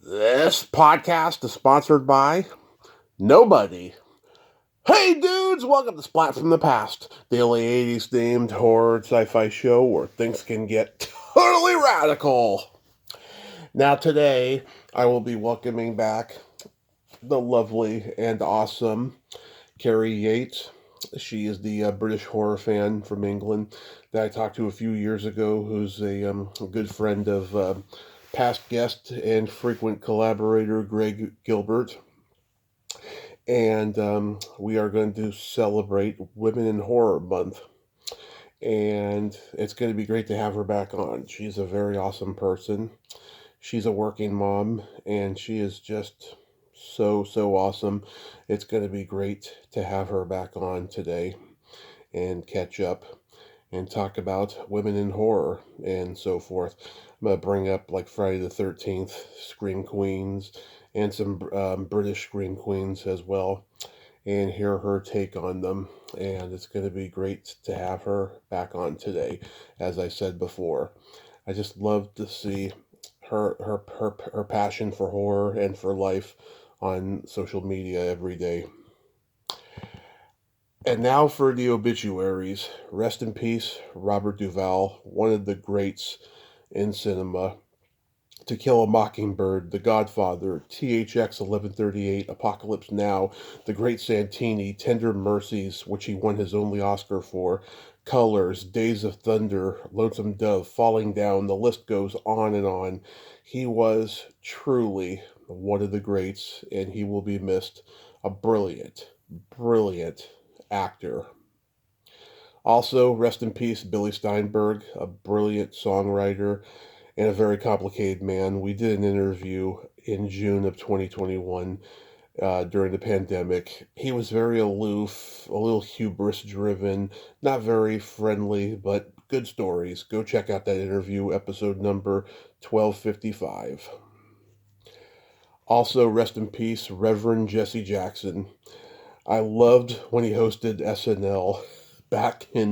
This podcast is sponsored by nobody. Hey dudes, welcome to Splat from the Past, the only 80s themed horror sci-fi show where things can get totally radical. Now today, I will be welcoming back the lovely and awesome Kerry Yates. She is the British horror fan from England that I talked to a few years ago, who's a good friend of past guest and frequent collaborator Greg Gilbert. And we are going to celebrate Women in Horror Month. And it's going to be great to have her back on. She's a very awesome person. She's a working mom, and she is just so awesome. It's going to be great to have her back on today and catch up and talk about women in horror and so forth. I'm going to bring up like Friday the 13th, Scream Queens, and some British Scream Queens as well, and hear her take on them. And it's going to be great to have her back on today. As I said before, I just love to see her passion for horror and for life on social media every day. And now for the obituaries. Rest in peace, Robert Duvall, one of the greats in cinema. To Kill a Mockingbird, The Godfather, THX 1138, Apocalypse Now, The Great Santini, Tender Mercies, which he won his only Oscar for, Colors, Days of Thunder, Lonesome Dove, Falling Down, the list goes on and on. He was truly one of the greats, and he will be missed. A brilliant actor. Also, rest in peace, Billy Steinberg, a brilliant songwriter and a very complicated man. We did an interview in June of 2021 during the pandemic. He was very aloof, a little hubris driven, not very friendly, but good stories. Go check out that interview, episode number 1255. Also, rest in peace, Reverend Jesse Jackson. I loved when he hosted SNL back in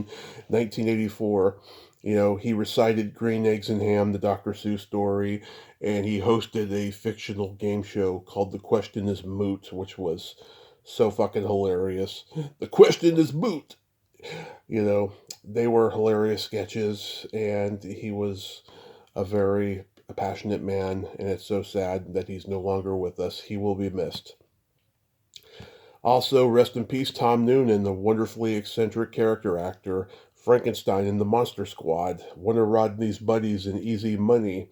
1984. You know, he recited Green Eggs and Ham, the Dr. Seuss story, and he hosted a fictional game show called The Question is Moot, which was so fucking hilarious. The question is moot. You know, they were hilarious sketches, and he was a very passionate man, and it's so sad that he's no longer with us. He will be missed. Also, rest in peace, Tom Noonan, the wonderfully eccentric character actor, Frankenstein in the Monster Squad, one of Rodney's buddies in Easy Money.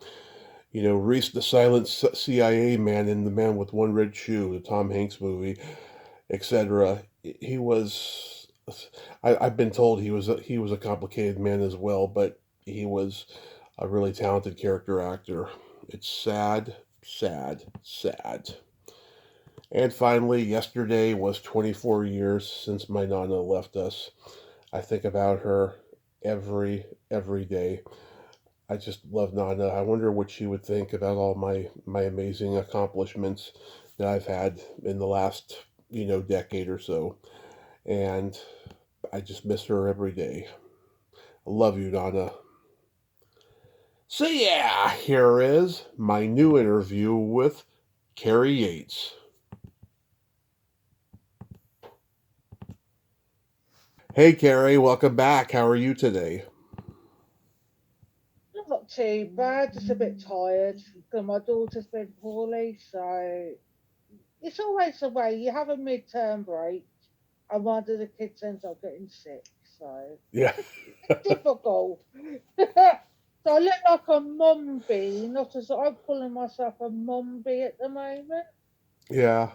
You know, Reese, the silent CIA man in The Man with One Red Shoe, the Tom Hanks movie, etc. He was. I've been told he was a complicated man as well, but he was a really talented character actor. It's sad. And finally, yesterday was 24 years since my Nana left us. I think about her every day. I just love Nana. I wonder what she would think about all my amazing accomplishments that I've had in the last, decade or so. And I just miss her every day. I love you, Nana. So yeah, here is my new interview with Kerry Yates. Hey, Carrie, welcome back. How are you today? Not too bad, just a bit tired because my daughter's been poorly. So it's always the way you have a midterm break and one of the kids ends up getting sick. So Yeah. it's difficult. So I look like a mum bee, not as I'm calling myself a mum bee at the moment. Yeah,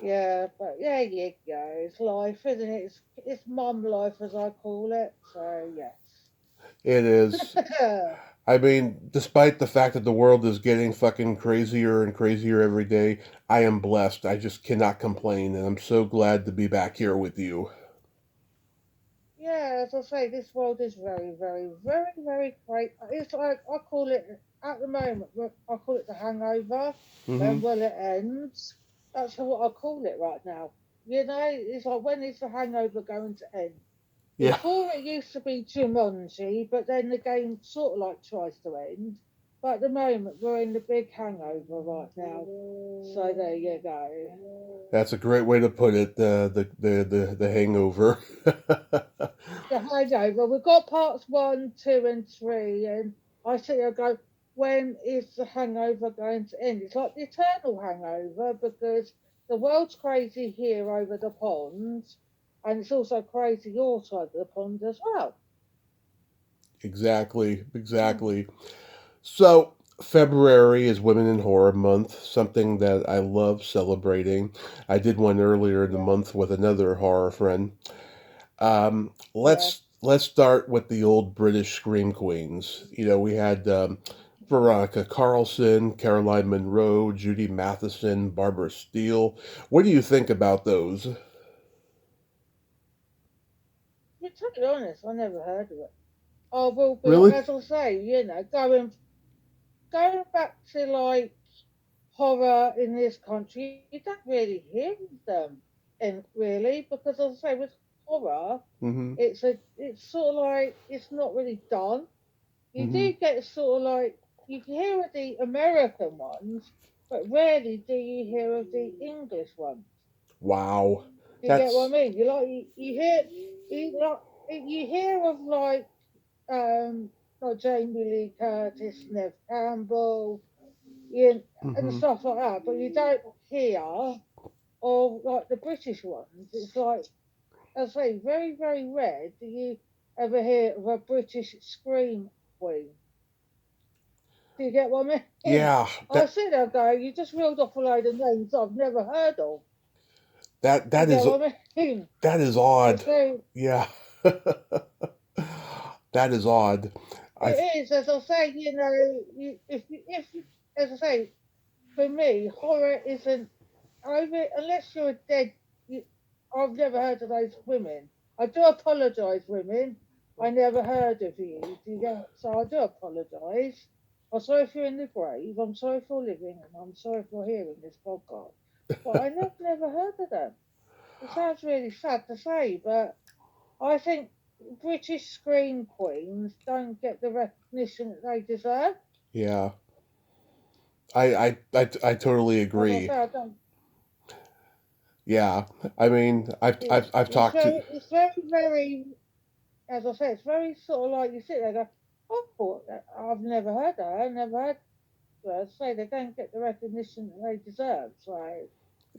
Yeah, but yeah, you go. It's life, isn't it? It's mum life as I call it. So yes. it is. I mean, despite the fact that the world is getting fucking crazier and crazier every day, I am blessed. I just cannot complain, and I'm so glad to be back here with you. Yeah, as I say, this world is very great. It's like I call it at the moment. I call it the hangover. Hmm. When will it end? That's what I call it right now. You know, it's like when is the hangover going to end? Yeah. Before it used to be Jumanji, but then the game sort of like tries to end. But at the moment, we're in the big hangover right now. So there you go. That's a great way to put it. The hangover. The hangover. We've got parts one, two, and three, and I sit there and go, when is the hangover going to end? It's like the eternal hangover because the world's crazy here over the pond, and it's also crazy your side of the pond as well. Exactly, Mm. exactly. So, February is Women in Horror Month, something that I love celebrating. I did one earlier in the Yeah, month with another horror friend. yeah. Let's start with the old British scream queens. You know, we had Veronica Carlson, Caroline Munro, Judy Matheson, Barbara Steele. What do you think about those? To be honest, I never heard of it. I will be, Really? as I say, going back to like horror in this country, you don't really hear them, and really, because as I say, with horror, Mm-hmm. it's sort of like it's not really done. You Mm-hmm. do get sort of like you can hear of the American ones, but rarely do you hear of the English ones. Wow. Do you get what I That's mean? You hear of like Jamie Lee Curtis, Nev Campbell, you, and mm-hmm. stuff like that, but you don't hear of like the British ones. It's like I say, very very rare do you ever hear of a British scream queen. Do you get what I mean? Yeah, I sit there going, you just reeled off a load of names I've never heard of. that Do you that get is what I mean? that is It's odd. very, Yeah. That is odd. I it is, as I say, as I say, for me, horror isn't over unless you're dead. You, I've never heard of those women. I do apologise, women. I never heard of you. Do you get? So I do apologise. I'm sorry if you're in the grave. I'm sorry if you're living, and I'm sorry if you're hearing this podcast. But I never heard of them. It sounds really sad to say, but I think British scream queens don't get the recognition that they deserve. yeah. I totally As I agree. say, I don't. Yeah. I mean, I've talked to It's very, as I say, it's very sort of like you sit there and go, I thought that I've never heard that. I never heard her say they don't get the recognition that they deserve. So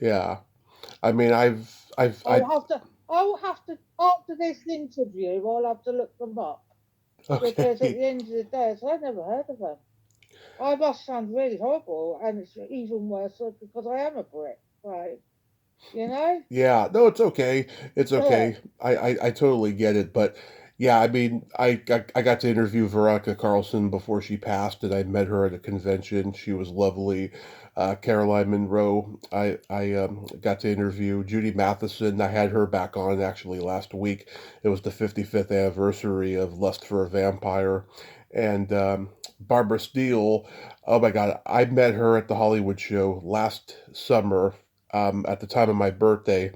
yeah. I mean, I I'll have to, I will have to, after this interview, I'll have to look them up because at okay. the end of the day, I never heard of them. I must sound really horrible, and it's even worse because I am a Brit. Right? You know? Yeah, no, it's okay. It's Yeah, okay. I totally get it. But yeah, I mean, I got to interview Veronica Carlson before she passed, and I met her at a convention. She was lovely. Caroline Munro, I got to interview Judy Matheson. I had her back on actually last week. It was the 55th anniversary of Lust for a Vampire. And Barbara Steele, oh my God, I met her at the Hollywood show last summer at the time of my birthday,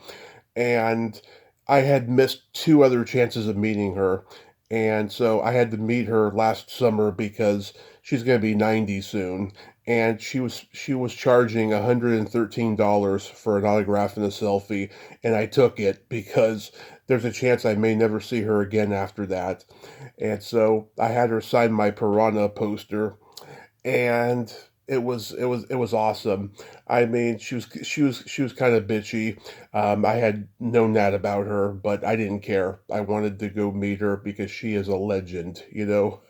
and I had missed two other chances of meeting her. And so I had to meet her last summer because she's going to be 90 soon. And she was charging $113 for an autograph and a selfie, and I took it because there's a chance I may never see her again after that. And so I had her sign my Piranha poster, and it was awesome. I mean, she was kind of bitchy. I had known that about her, but I didn't care. I wanted to go meet her because she is a legend, you know.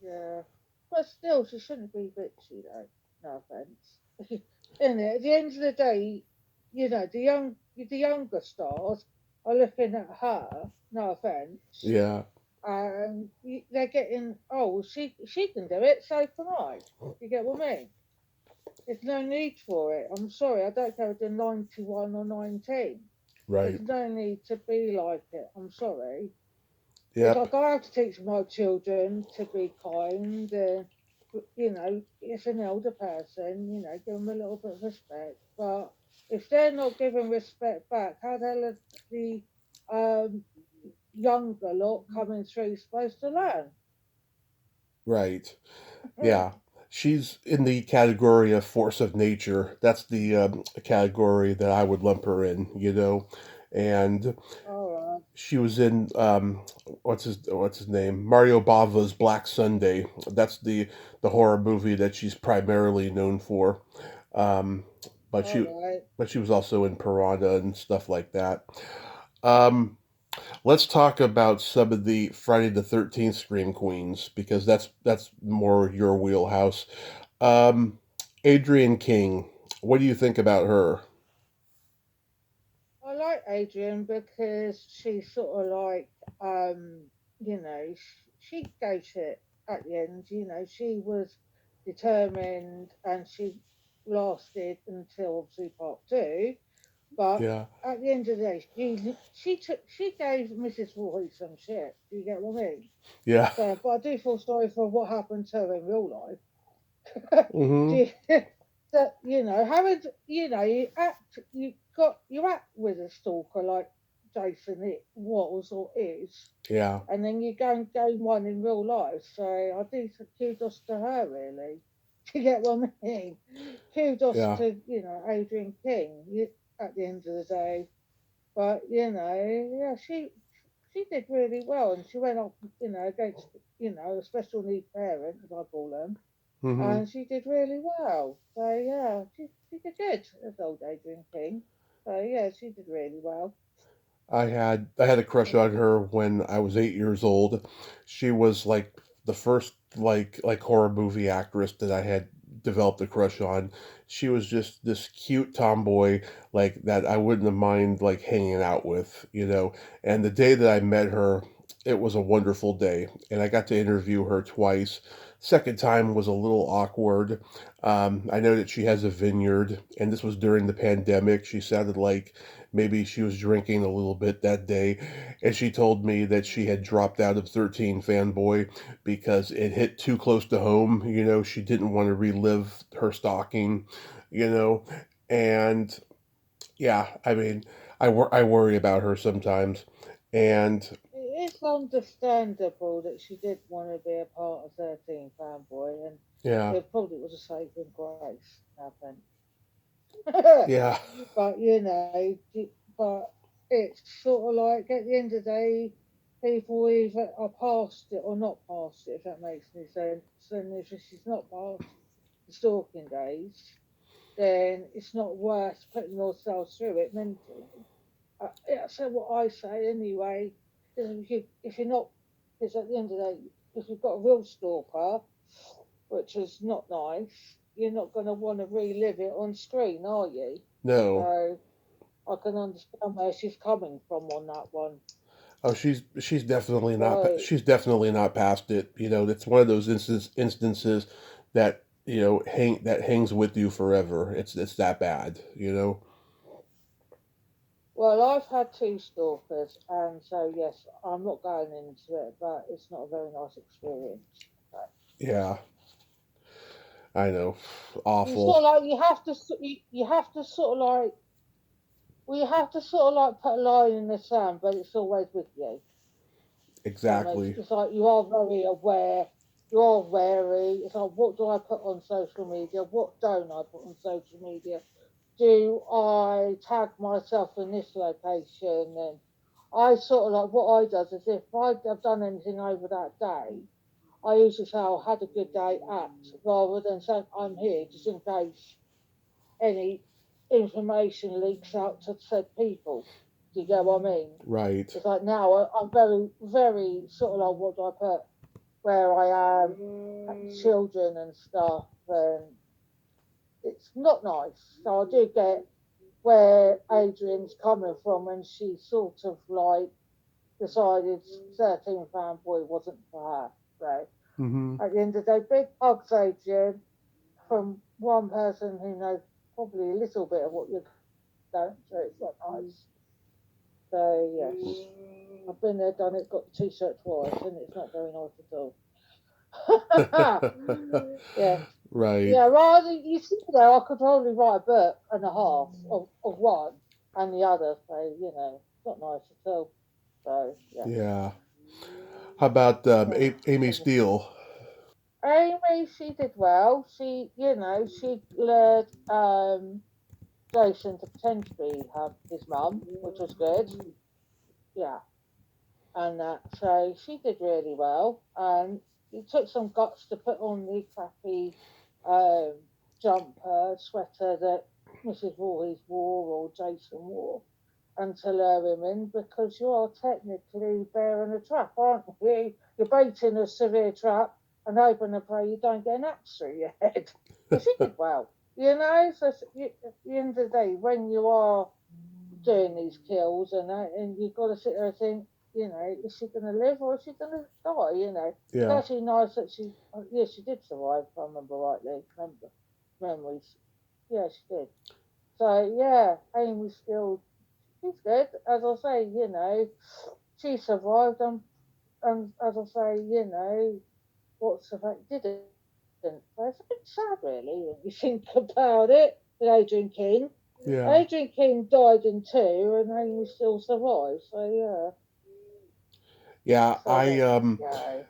yeah. But still, she shouldn't be bitchy though. No offense. And at the end of the day, the younger stars are looking at her. No offense. Yeah, And they're getting, oh, she can do it, so can I. You get what I mean? There's no need for it. I'm sorry, I don't care if they're 91 or 19. There's right. no need to be like it. I'm sorry. It's Yep, like I have to teach my children to be kind. It's an elder person, give them a little bit of respect. But if they're not giving respect back, how the hell are the um, younger lot coming through supposed to learn? right. Yeah, she's in the category of force of nature. That's the category that I would lump her in, And All right. she was in what's his name, Mario Bava's Black Sunday. That's the horror movie that she's primarily known for. Um, but All she right. but she was also in Piranha and stuff like that. Um, let's talk about some of the Friday the 13th Scream Queens because that's more your wheelhouse. Um, Adrienne King, what do you think about her? I like Adrian because she's sort of like, she gave it at the end. She was determined and she lasted until obviously part two. But Yeah, at the end of the day, she gave Mrs. Roy some shit. Do you get what I mean? yeah. So, but I do feel sorry for what happened to her in real life. Mm-hmm. Do that having you act with a stalker like Jason it was or is, Yeah, and then you go and gain one in real life. So I do kudos to her really. Do you get what I mean? Kudos yeah. to Adrian King at the end of the day. But yeah, she did really well, and she went up against a special need parent as I call them, Mm-hmm. and she did really well. So yeah, she did good as old Adrian King. So yeah, she did really well. I had a crush on her when I was 8 years old. She was like the first like horror movie actress that I had developed a crush on. She was just this cute tomboy like that I wouldn't have mind like hanging out with. And the day that I met her, it was a wonderful day, and I got to interview her twice. Second time was a little awkward. I know that she has a vineyard, and this was during the pandemic. She sounded like maybe she was drinking a little bit that day, and she told me that she had dropped out of 13 Fanboy because it hit too close to home. She didn't want to relive her stalking, you know, and yeah, I mean, I worry about her sometimes, and It is understandable that she did want to be a part of 13 Fanboy, and yeah, it probably was a saving grace happened. yeah, But but it's sort of like at the end of the day, people either are past it or not past it, if that makes any sense. And if she's not past the stalking days, then it's not worth putting yourself through it mentally. Yeah, so what I say anyway is if you're not, because at the end of the day, if you've got a real stalker, which is not nice, you're not going to want to relive it on screen, are you? no. So I can understand where she's coming from on that one. Oh, she's definitely not Right. she's definitely not past it. It's one of those instances that hangs with you forever. It's that bad. Well, I've had two stalkers, and so yes, I'm not going into it, but it's not a very nice experience. But Yeah, I know. it's Awful. sort of like you have to sort of like we have to sort of like put a line in the sand, but it's always with you. That makes Exactly. it's like you are very aware, you're wary. It's like what do I put on social media? What don't I put on social media? Do I tag myself in this location? And I sort of like what I does is if I have done anything over that day, I usually say I had a good day at rather than saying I'm here just in case any information leaks out to said people. Do you get what I mean? Right. It's like now I'm very, very sort of like what do I put where I am, children and stuff, and it's not nice. So I do get where Adrian's coming from, and she sort of like decided 13 Fanboy wasn't for her. So Mm-hmm. at the end of the day, big hugs, Adrian, from one person who knows probably a little bit of what you're going through. It's not nice. So yes, I've been there, done it, got the t-shirt twice, and it's not very nice at all. Yeah, Right. yeah. Rather, you see, though, I could probably write a book and a half of one and the other. So it's not nice at all. So yeah. Yeah. How about Amy Oh, Steele? Amy, she did well. She lured Jason to pretend to be his mum, which was good. Yeah, and so she did really well. And it took some guts to put on the crappy um, jumper sweater that Mrs. Voorhees wore or Jason wore, and to lure him in because you are technically bearing a trap, aren't you? You're baiting a severe trap and hoping to pray you don't get an axe through your head. But she did well. So at the end of the day, when you are doing these kills and you've got to sit there and think, is she going to live or is she going to die? It's Yeah. actually nice that she did survive, if I remember rightly. Remember memories. Yeah, she did. So yeah, Amy still she's good. As I say, she survived and as I say, what's the fact didn't. So it's a bit sad really when you think about it with Adrian King. Yeah. Adrian King died in two and Amy still survived. So yeah. Yeah, So there you go.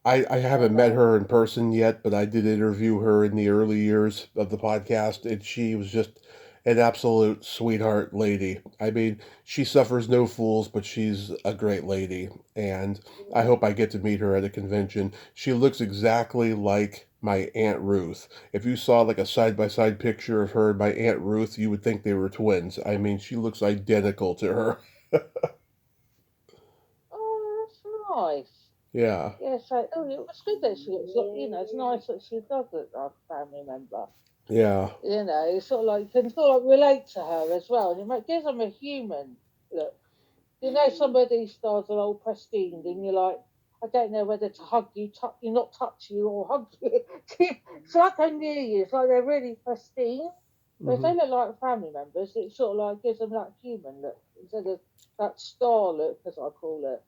I haven't And met her in person yet, but I did interview her in the early years of the podcast, and she was just an absolute sweetheart lady. I mean, she suffers no fools, but she's a great lady, and I hope I get to meet her at a convention. She looks exactly like my Aunt Ruth. If you saw like a side by side picture of her and my Aunt Ruth, you would think they were twins. I mean, she looks identical to her. oh, that's nice. Yeah, Yeah, so it was good that she looks like it's nice that she does look like a family member. yeah. It's sort of like you can sort of relate to her as well, and gives them a human look. Some of these stars are all pristine, and you're like, I don't know whether to hug you, you not touch you, or hug you. It's like they're near you. It's like they're really pristine. But if Hmm. they look like family members, it sort of like gives them that human look instead of that star look, as I call it.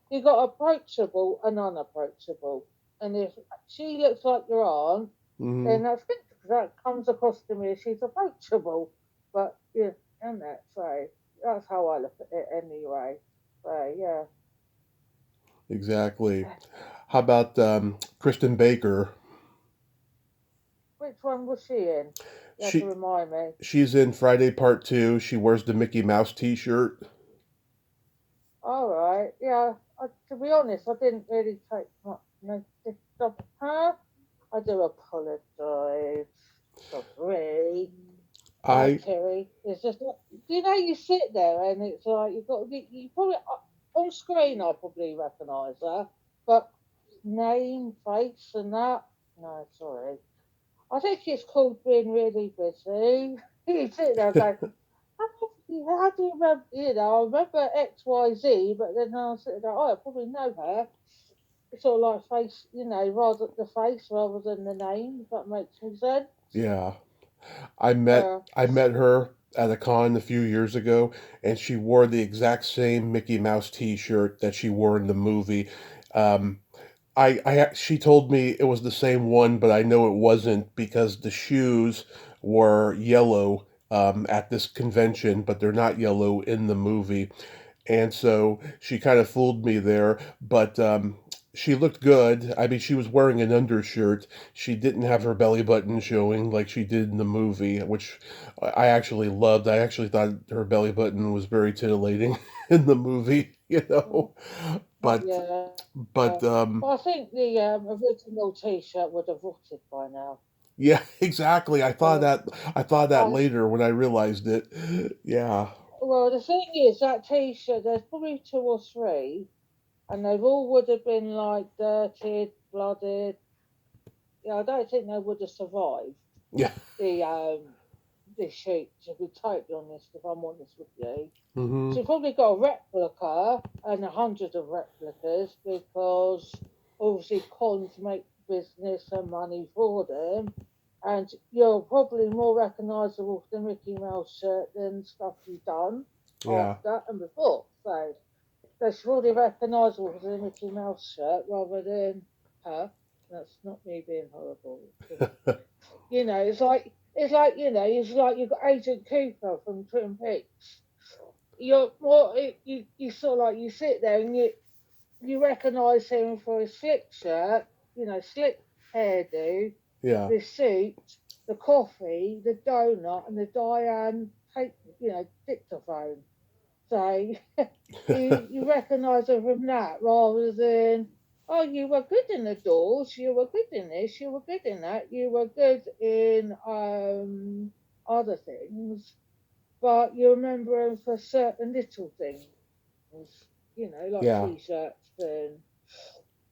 You got approachable and unapproachable. And if she looks like your aunt, Hmm. then that's good because that comes across to me as she's approachable. But yeah, and that so that's how I look at it anyway. So yeah. Exactly. How about Kristen Baker? Which one was she in? You have to She remind me. she's in Friday Part Two. She wears the Mickey Mouse T-shirt. All right. Yeah. To be honest, I didn't really take much notice of her. I do apologise. Sorry. I Kerry. It's just you sit there and it's like you probably on screen I probably recognise her, but name, face, and that. No, sorry. I think it's called being really busy. You sit there and go, how do you remember? I remember X, Y, Z, but then I sit there, oh, I probably know her. It's sort of like face, rather the face rather than the name. If that makes any sense. yeah. I met Yeah. I met her at a con a few years ago, and she wore the exact same Mickey Mouse T-shirt that she wore in the movie. Um, she told me it was the same one, but I know it wasn't because the shoes were yellow at this convention, but they're not yellow in the movie. And so she kind of fooled me there, but she looked good. I mean, she was wearing an undershirt. She didn't have her belly button showing like she did in the movie, which I actually loved. I actually thought her belly button was very titillating in the movie, you Mm, know. But yeah. but Well, I think the original T-shirt would have rotted by now. yeah, exactly. Well, I thought that I, later when I realized it. Yeah. well, the thing is that T-shirt. There's probably two or three, and they've all would have been like dirted, blooded. Yeah, I don't think they would have survived Yeah. the this shoot. To be totally honest, if I'm honest with you, Mhm. so you've probably got a replica and a hundred of replicas because obviously cons make business and money for them. And you're probably more recognisable for the Mickey Mouse shirt than stuff you've done Yeah. after and before. So that's really recognisable for the Mickey Mouse shirt rather than her. That's not me being horrible. It's like you've got Agent Cooper from Twin Peaks. You're more you sort of like you sit there and you recognise him for his slick shirt, slick hairdo, Yeah. the suit, the coffee, the donut, and the Diane tape, dictaphone. So you recognise her from that rather than, oh, you were good in the doors, you were good in this, you were good in that, you were good in other things, but you remember them for certain little things, like Yeah. t-shirts and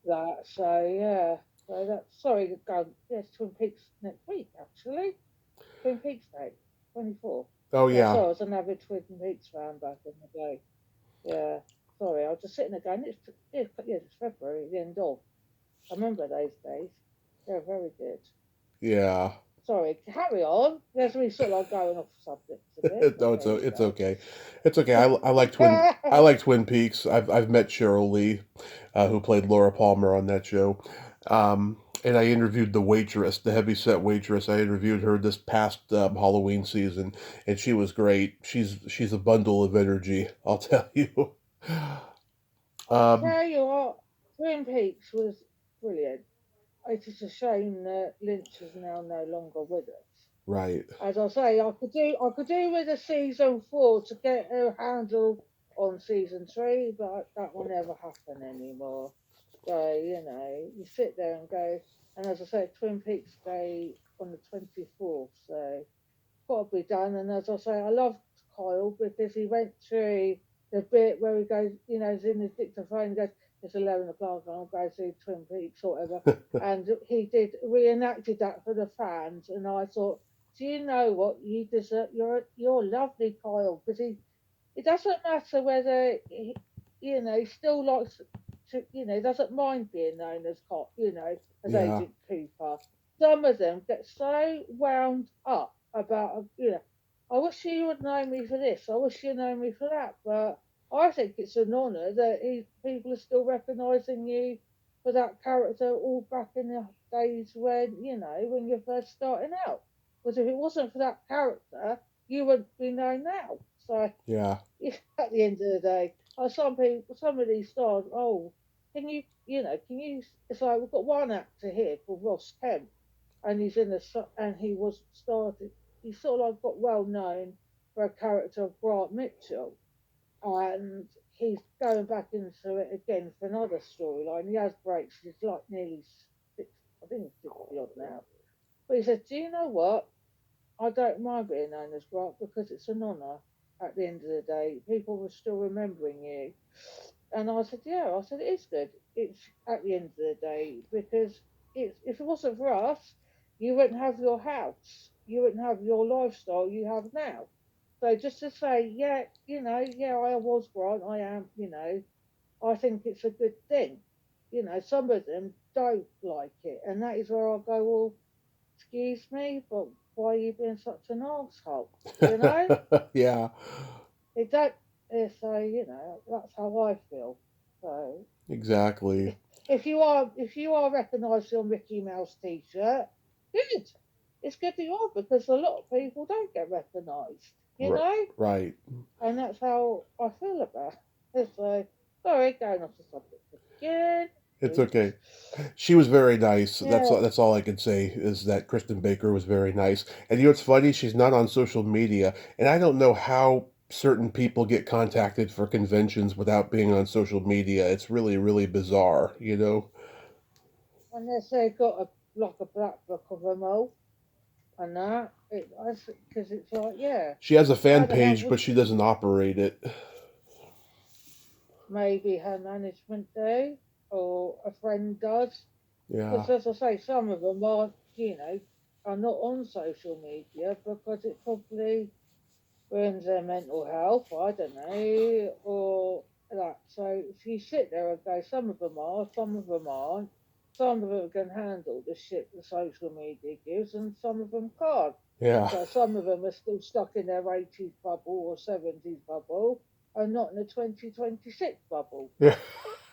that. So yeah, so that's sorry, go. Yes, Twin Peaks next week actually. Twin Peaks Day, 24. Oh Yeah, yeah. sorry, I was an avid Twin Peaks fan back in the day. Yeah, sorry, I was just sitting there going, it's February, the end of. I remember those days. They're very good. Yeah. Sorry, carry on. There's me sort of like going off subjects a bit, but No, there you it's go. okay. It's okay. I like Twin Peaks. I've met Cheryl Lee, who played Laura Palmer on that show. And I interviewed the waitress, the heavyset waitress. I interviewed her this past Halloween season, and she was great. She's a bundle of energy, I'll tell you. I Um, tell you what, Twin Peaks was brilliant. It is a shame that Lynch is now no longer with us. right. As I say, I could do with a season 4 to get a handle on season 3, but that will never happen anymore. So you sit there and go, and as I said, Twin Peaks Day on the 24th, so got to be done. And as I say, I loved Kyle because he went through the bit where he goes, he's in his dictaphone, he goes, it's 11 o'clock, I'll go see Twin Peaks or whatever. And he did reenacted that for the fans. And I thought, do you know what? You deserve, you're lovely, Kyle, because it doesn't matter whether he still likes to, doesn't mind being known as as Yeah. Agent Cooper. Some of them get so wound up about, I wish you would know me for this. I wish you know me for that. But I think it's an honour that people are still recognising you for that character all back in the days when you're first starting out. Because if it wasn't for that character, you wouldn't be known now. So Yeah. at the end of the day, some people, some of these stars, it's like we've got one actor here called Ross Kemp, and and he was started, he sort of like got well known for a character of Grant Mitchell, and he's going back into it again for another storyline. He has breaks, he's like nearly six, I think he's 60 odd now. But he said, do you know what? I don't mind being known as Grant because it's an honour at the end of the day. People were still remembering you. And I said, yeah, I said, it is good. It's at the end of the day because if it wasn't for us, you wouldn't have your house. You wouldn't have your lifestyle you have now. So just to say, yeah, yeah, I was Grant, I am, I think it's a good thing. Some of them don't like it. And that is where I go, well, excuse me, but why are you being such an asshole? You know, Yeah. it don't. So that's how I feel. So Exactly. if you are recognised on Mickey Mouse T-shirt, good. It's good that you are because a lot of people don't get recognised. Right. And that's how I feel about it. So sorry, going off the subject again. It's Oops. okay. She was very nice. Yeah. That's all I can say is that Kristen Baker was very nice. And you know what's funny? She's not on social media, and I don't know how certain people get contacted for conventions without being on social media. It's really really bizarre, you know. Unless they've got a black book of them all. And that because it's like, yeah, She has a fan why the hell page, would but she doesn't operate it. maybe her management do or a friend does? Yeah. Because as I say, some of them are not on social media because it probably ruins their mental health. I don't know, or that. So if you sit there and go, some of them are, some of them aren't. Some of them can handle the shit the social media gives, and some of them can't. Yeah. So some of them are still stuck in their 80s bubble or 70s bubble and not in the 2026 bubble. Yeah.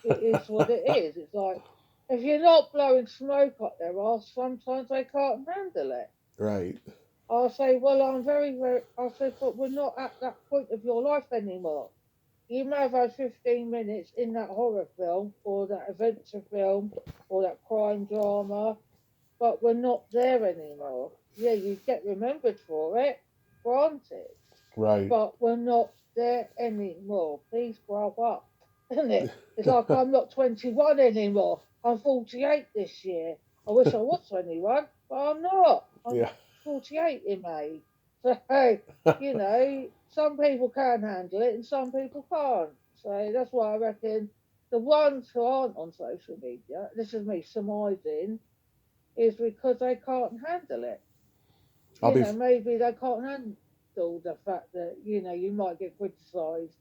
It is what it is. It's like, if you're not blowing smoke up their arse, sometimes they can't handle it. Right. I'll say, well, I'm very, very, I'll say, but we're not at that point of your life anymore. you may have had 15 minutes in that horror film or that adventure film or that crime drama, but we're not there anymore. Yeah, you get remembered for it, granted, Right. but we're not there anymore. Please grow up, isn't it? It's like I'm not 21 anymore. I'm 48 this year. I wish I was 21, but I'm not. I'm Yeah. 48 in May. So, some people can handle it and some people can't. So that's why I reckon the ones who aren't on social media, this is me surmising, is because they can't handle it. I'll be. Maybe they can't handle the fact that, you might get criticised,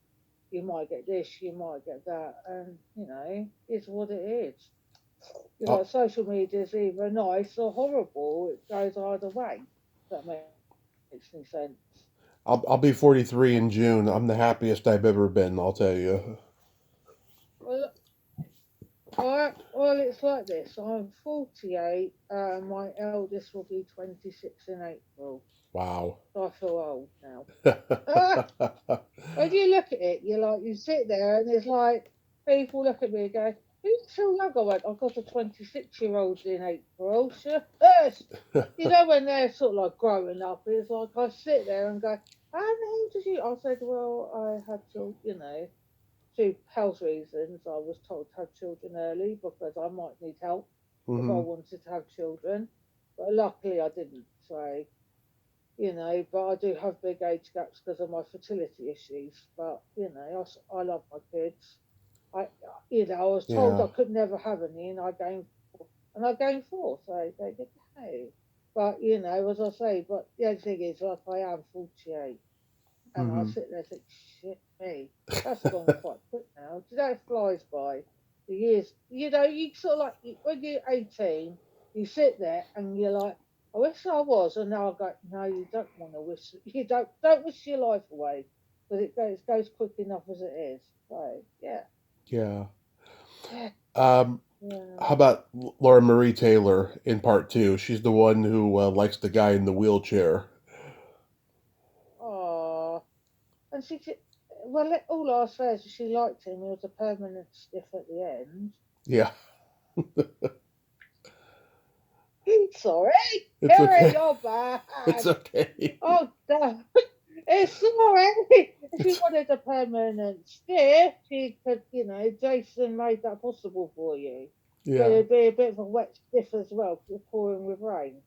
you might get this, you might get that, and, it's what it is. It's like I'll, social media is either nice or horrible. It goes either way. If that makes any sense. I'll be 43 in June. I'm the happiest I've ever been. I'll tell you. Well, it's like this. I'm 48, and my eldest will be 26 in April. Wow. So I feel old now. When you look at it, you sit there and it's like, people look at me and go, you feel young. I went, I've got a 26-year-old in April. Sure. Yes. When they're sort of like growing up, it's like I sit there and go, how the hell did you? I said, well, I had to, through health reasons, I was told to have children early because I might need help if I Hmm. wanted to have children. But luckily I didn't. So, but I do have big age gaps because of my fertility issues. But I love my kids. I, I was told Yeah. I could never have any, and I gained four, so they did hey. But as I say, but the other thing is, like I am 48, and I Hmm. sit there and think, shit, me, that's gone quite quick now. Do you know it flies by? The years, you sort of like when you're 18, you sit there and you're like, I wish I was, and now I go, no, you don't want to wish, you don't wish your life away, because it goes quick enough as it is. So yeah, Yeah. yeah, Um, yeah. how about Laura Marie Taylor in part two? She's the one who likes the guy in the wheelchair. Oh, and well, all I say is she liked him. He was a permanent stiff at the end. Yeah. Sorry, It's Kerry, okay. you're It's bad. okay. Oh, damn. It's sorry. If she It's wanted a permanent stiff, she could, Jason made that possible for you. But yeah. it'd be a bit of a wet stiff as well, 'cause it's pouring with rain,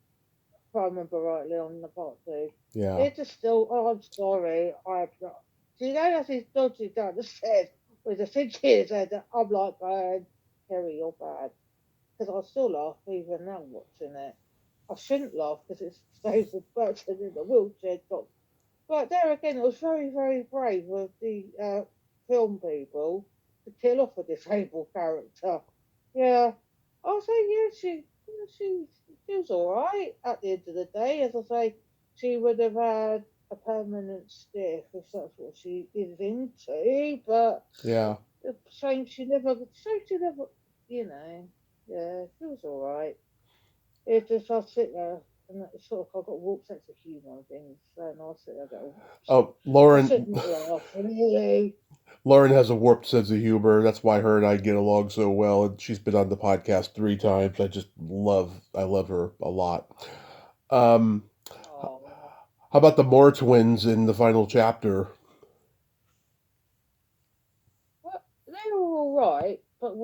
if I remember rightly on the part two. Yeah. It just still, oh, I'm sorry. I've got, do you know, as he's dodging down the stairs with the thing in his head, I'm like, Kerry, you're bad. Because I still laugh even now watching it. I shouldn't laugh because it's a disabled person in a wheelchair. But there again, it was very, very brave of the film people to kill off a disabled character. Yeah, I'll say yeah, she was all right at the end of the day. As I say, she would have had a permanent stiff if that's what she is into. But Yeah. shame she never, you know, yeah, she was all right. It's just I sit there and it's sort of I've got a warped sense of humour and things, so and I'll sit there and go, Oh, I Lauren. shouldn't laugh, really. Lauren has a warped sense of humor. That's why her and I get along so well. And she's been on the podcast 3 times. I love her a lot. Um, Oh, how about the Moore twins in the final chapter? well, they were all right, but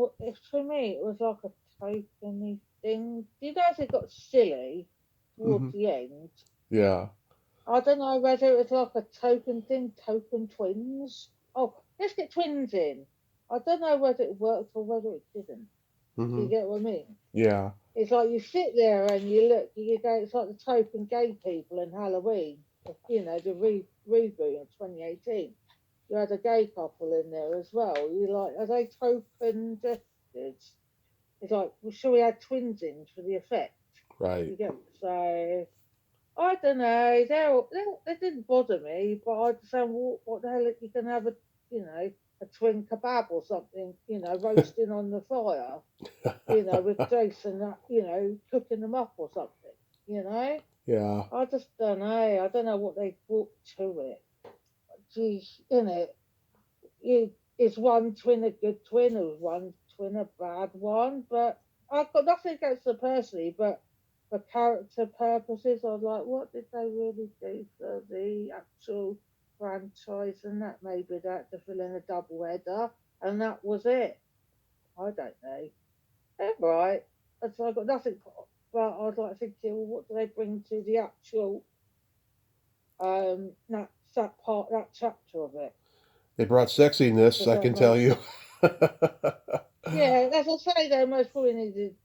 for me it was like a tokeny thing. Do you guys it got silly towards Hmm. the end? Yeah. I don't know whether it was like a token thing, token twins. Oh, let's get twins in. I don't know whether it worked or whether it didn't. Do you Hmm. get what I mean? Yeah. It's like you sit there and you look, you go, it's like the token gay people in Halloween, the reboot of 2018. You had a gay couple in there as well. You like, are they token gifted? It's like, well, sure, we had twins in for the effect. Right. You get so. I don't know. They didn't bother me, but I just said, what the hell? You can have a twin kebab or something, roasting on the fire, with Jason, cooking them up or something, you know. Yeah. I just don't know. I don't know what they brought to it. Geez, is one twin a good twin or is one twin a bad one? But I've got nothing against them personally, but for character purposes, I was like, what did they really do for the actual franchise? And that maybe that to fill in a double header, and that was it. I don't know. They're right. And so I got nothing, but I was like thinking, well, what do they bring to the actual that part that chapter of it? They brought sexiness, Because I that can tell like you. yeah, as I say, they most probably needed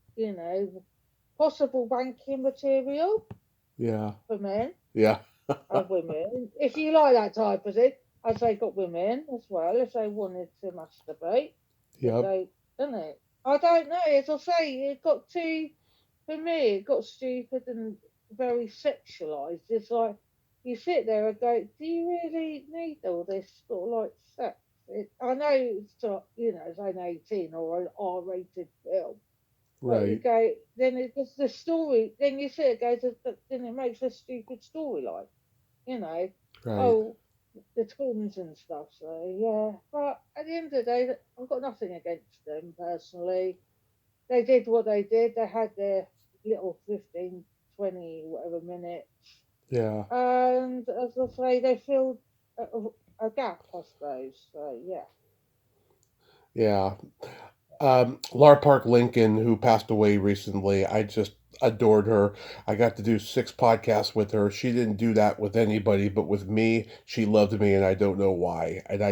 possible wanking material Yeah, for men yeah, and women. If you like that type of thing, I'd say got women as well if they wanted to masturbate. If yep, they, didn't it? I don't know. As I say, it got too for me. It got stupid and very sexualized. It's like you sit there and go, "Do you really need all this sort of like sex?" I know it's not, it's an 18 or an R-rated film, but you right, go, then it's the story. Then you see it goes, then it makes a stupid storyline. You know, right. oh, the twins and stuff. So yeah, but at the end of the day, I've got nothing against them personally. They did what they did. They had their little 15, 20, whatever minutes, Yeah, and as I say, they filled a gap, I suppose. So yeah. yeah. Lar Park Lincoln, who passed away recently, I just adored her. I got to do 6 podcasts with her. She didn't do that with anybody, but with me, she loved me, and I don't know why. And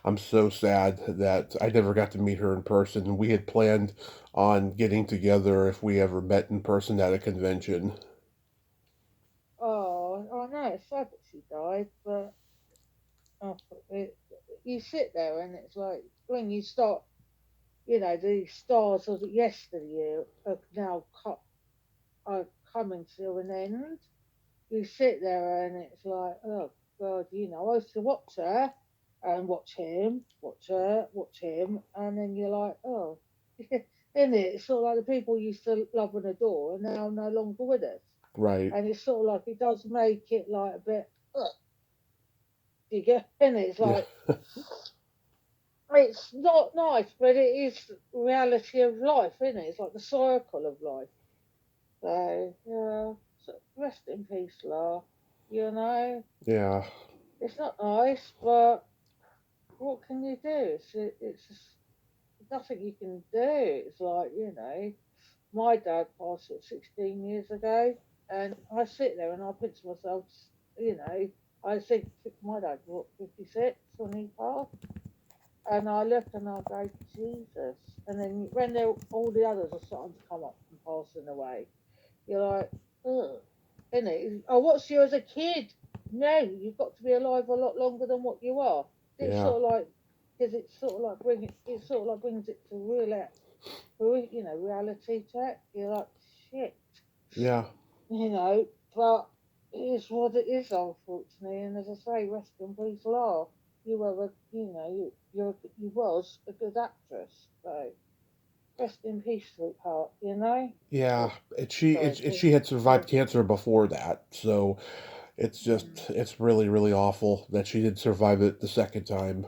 I'm so sad that I never got to meet her in person. We had planned on getting together if we ever met in person at a convention. Oh, I know it's sad that she died, but oh, you sit there and it's like when you start, the stars of yesteryear are now are coming to an end. You sit there and it's like, oh God, I used to watch her and watch him, watch her, watch him, and then you're like, oh, isn't it? It's sort of like the people you used to love and adore are now no longer with us. Right. And it's sort of like it does make it like a bit, you get, and it's Yeah. like, it's not nice, but it is reality of life, isn't it? It's like the circle of life. So, yeah, so rest in peace, La. You know, Yeah. it's not nice, but what can you do? It's just nothing you can do. It's like, my dad passed 16 years ago, and I sit there and I think to myself, you know, I think my dad was 56 when he passed, and I look and I go, Jesus. And then when all the others are starting to come up and passing away, you're like, ugh, isn't it? I watched you as a kid. No, you've got to be alive a lot longer than what you are. It's Yeah. sort of like, because it's sort of like it sort of like brings it to reality check. You're like, shit, Yeah. you know, but it's what it is, unfortunately. And as I say, rest in peace, Law. You were, you was a good actress. So rest in peace, sweetheart. Yeah. Oh, She had sorry. survived cancer before that, so Mm. it's really really awful that she did survive it the second time.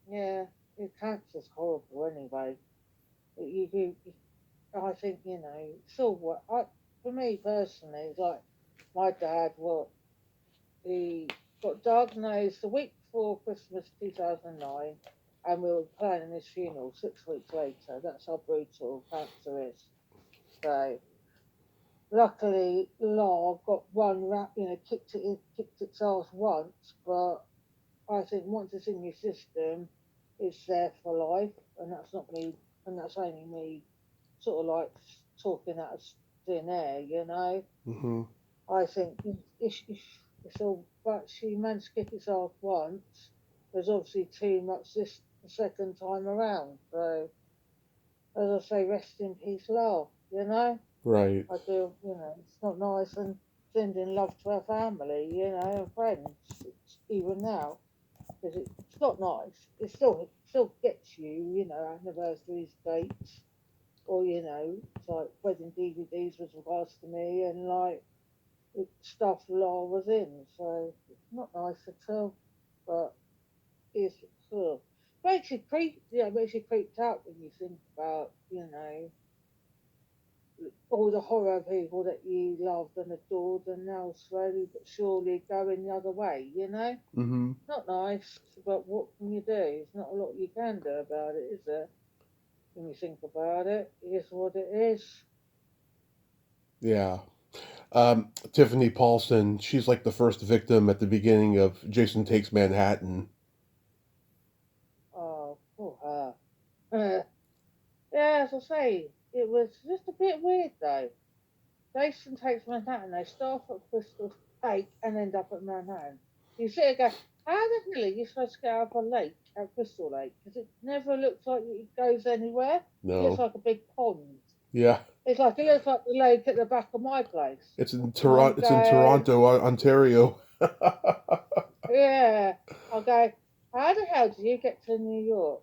Yeah, your cancer's horrible anyway. I think, so what, for me personally, it's like my dad, he got diagnosed the week before Christmas 2009, and we were planning his funeral 6 weeks later. That's how brutal cancer is. So, luckily, Law got one rap, kicked its ass once, but I think once it's in your system, it's there for life, and that's not me, and that's only me, sort of like talking out of thin air. Hmm. I think it's all, but she managed to kick itself once. There's obviously too much this the second time around. So, as I say, rest in peace, love. Right. I do. It's not nice and sending love to her family, and friends. Even now, because it's not nice. It still gets you, anniversaries, dates, or it's like wedding DVDs with regards to me, and like stuff Law was in. So it's not nice at all. But It's makes you makes you creeped out when you think about, all the horror people that you loved and adored, and now slowly but surely going the other way. Mm-hmm. Not nice, but what can you do? There's not a lot you can do about it, is there? When you think about it, it is what it is. Yeah. Tiffany Paulson, she's like the first victim at the beginning of Jason Takes Manhattan. Oh, poor her. Yeah, as I say, it was just a bit weird though. Jason Takes Manhattan. They start at Crystal Lake and end up at Manhattan. You sit there and go, how the hell are you supposed to get out of a lake at Crystal Lake? Because it never looks like it goes anywhere. It looks No. like a big pond. Yeah. It looks like the lake at the back of my place. It's in And I'm Toronto. It's in going, Toronto, Ontario. yeah. I'll go, how the hell did you get to New York?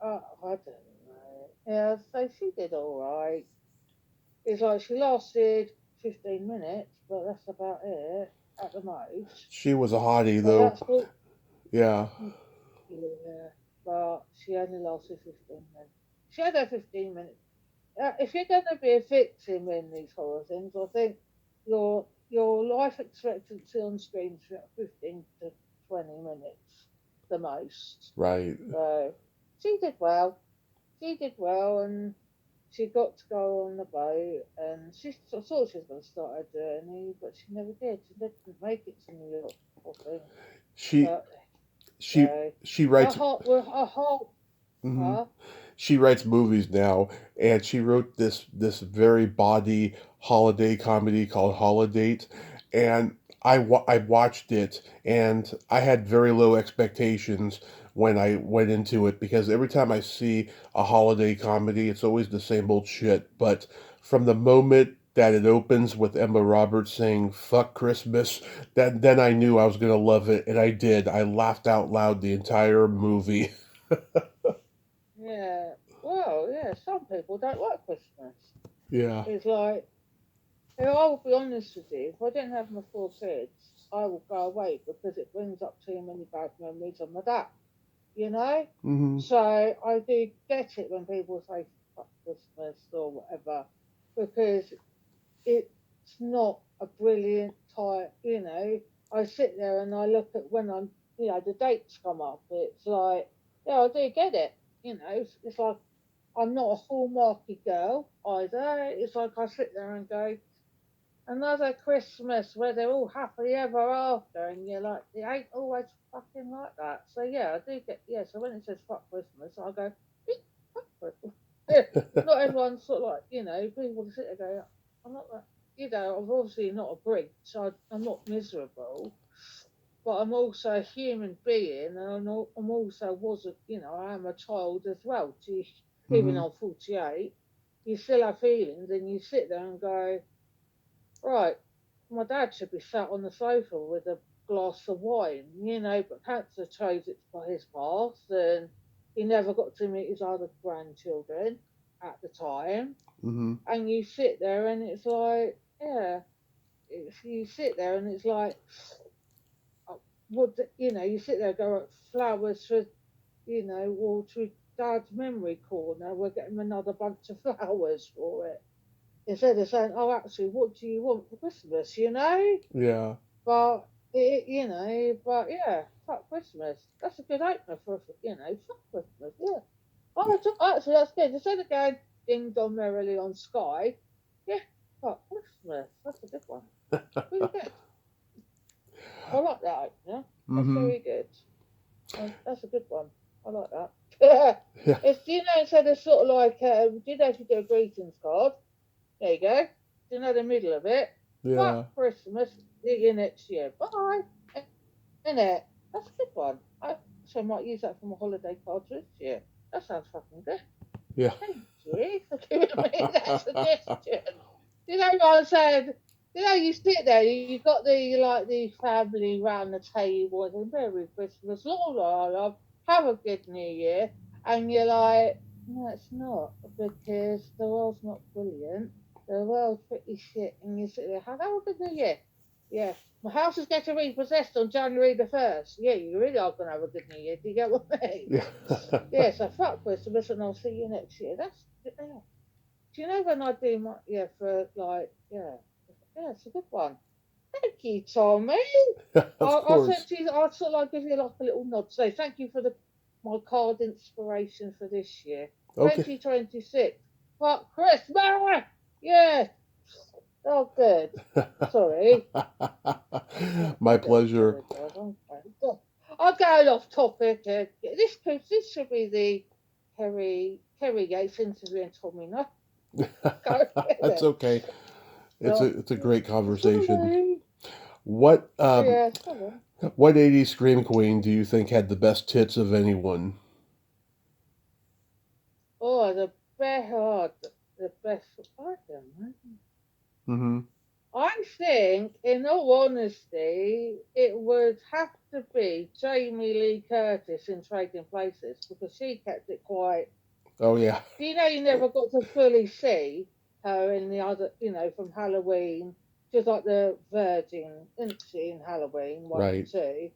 I don't know. Yeah, so she did all right. It's like she lasted 15 minutes, but that's about it at the most. She was a hottie, So though. that's what, Yeah. yeah, but she only lasted 15 minutes. She had her 15 minutes. If you're going to be a victim in these horror things, I think your life expectancy on screen is about 15 to 20 minutes, the most. Right. So she did well. She did well, and she got to go on the boat, and she thought she was going to start her journey, but she never did. She didn't make it to New York, I think. She But she so she her writes. heart, well, her heart, Mhm. huh? She writes movies now, and she wrote this very bawdy holiday comedy called Holiday, and I watched it, and I had very low expectations when I went into it because every time I see a holiday comedy, it's always the same old shit. But from the moment that it opens with Emma Roberts saying "fuck Christmas," then I knew I was gonna love it, and I did. I laughed out loud the entire movie. Yeah. Well, yeah. Some people don't like Christmas. Yeah. It's like, I will be honest with you. If I didn't have my four kids, I would go away because it brings up too many bad memories of my dad. You know. Hmm. So I do get it when people say fuck Christmas or whatever, because it's not a brilliant time. I sit there and I look at when the dates come up. It's like, yeah, I do get it. It's like I'm not a hallmarky girl either. It's like I sit there and go, another Christmas where they're all happily ever after, and you're like, it ain't always fucking like that. So yeah, I do get, yeah. So when it says fuck Christmas, I go, fuck Christmas. Not everyone's sort of like, people sit there go, I'm not that, I'm obviously not a Grinch, so I'm not miserable, but I'm also a human being, and I'm also I am a child as well. Even Hmm. though I'm 48, you still have feelings, and you sit there and go, right, my dad should be sat on the sofa with a glass of wine, but cancer chose it for his path, and he never got to meet his other grandchildren at the time. Hmm. And you sit there and it's like, yeah, you sit there and it's like, you sit there and go, "Right, flowers for, or to dad's memory corner, we'll get him another bunch of flowers for it." Instead of saying, "Oh, actually, what do you want for Christmas?" Yeah. But yeah, fuck Christmas. That's a good opener fuck Christmas. Yeah. Oh, actually, that's good. Instead of going ding dong merrily on Sky, yeah, fuck Christmas. That's a good one. Really good. I like that opener. That's Hmm. very good. That's a good one. I like that. Yeah. Instead of sort of like, if you do a greetings card, there you go. The middle of it. Fuck Yeah. Christmas. See you next year. Bye. Innit? That's a good one. I might use that for my holiday cards this year. That sounds fucking good. Yeah. Thank you for giving me that suggestion. What I'm saying? You sit there, you got the family round the table and Merry Christmas, all I love, have a good New Year, and you're like, no, it's not, because the world's not brilliant. The world's pretty shit, and you sit there, have a good New Year. Yeah. My house is getting repossessed on January the 1st. Yeah, you really are going to have a good New Year. Do you get what I mean? Yeah. Yeah, so fuck Christmas and I'll see you next year. Yeah. Do you know when I do my, yeah, for like, yeah, it's a good one. Thank you, Tommy. Of I'll send course. you, I'll sort of like give you like a little nod. So thank you for my card inspiration for this year. Okay. 2026. Fuck Christmas! Yeah. Oh, good. Sorry. Yeah, My I do pleasure. apologise. I'm going off topic. This should be the Kerry Yates interviewing Tommy. No, go That's ahead. okay. Oh, It's a great conversation. sorry. What Yeah, sorry. what 80s scream queen do you think had the best tits of anyone? Oh, the best. I don't know. Mm-hmm. I think, in all honesty, it would have to be Jamie Lee Curtis in Trading Places because she kept it quite. Oh yeah. Do you know you never got to fully see her in the other, from Halloween? Just like the Virgin, isn't she, in Halloween 1 and Right. 2?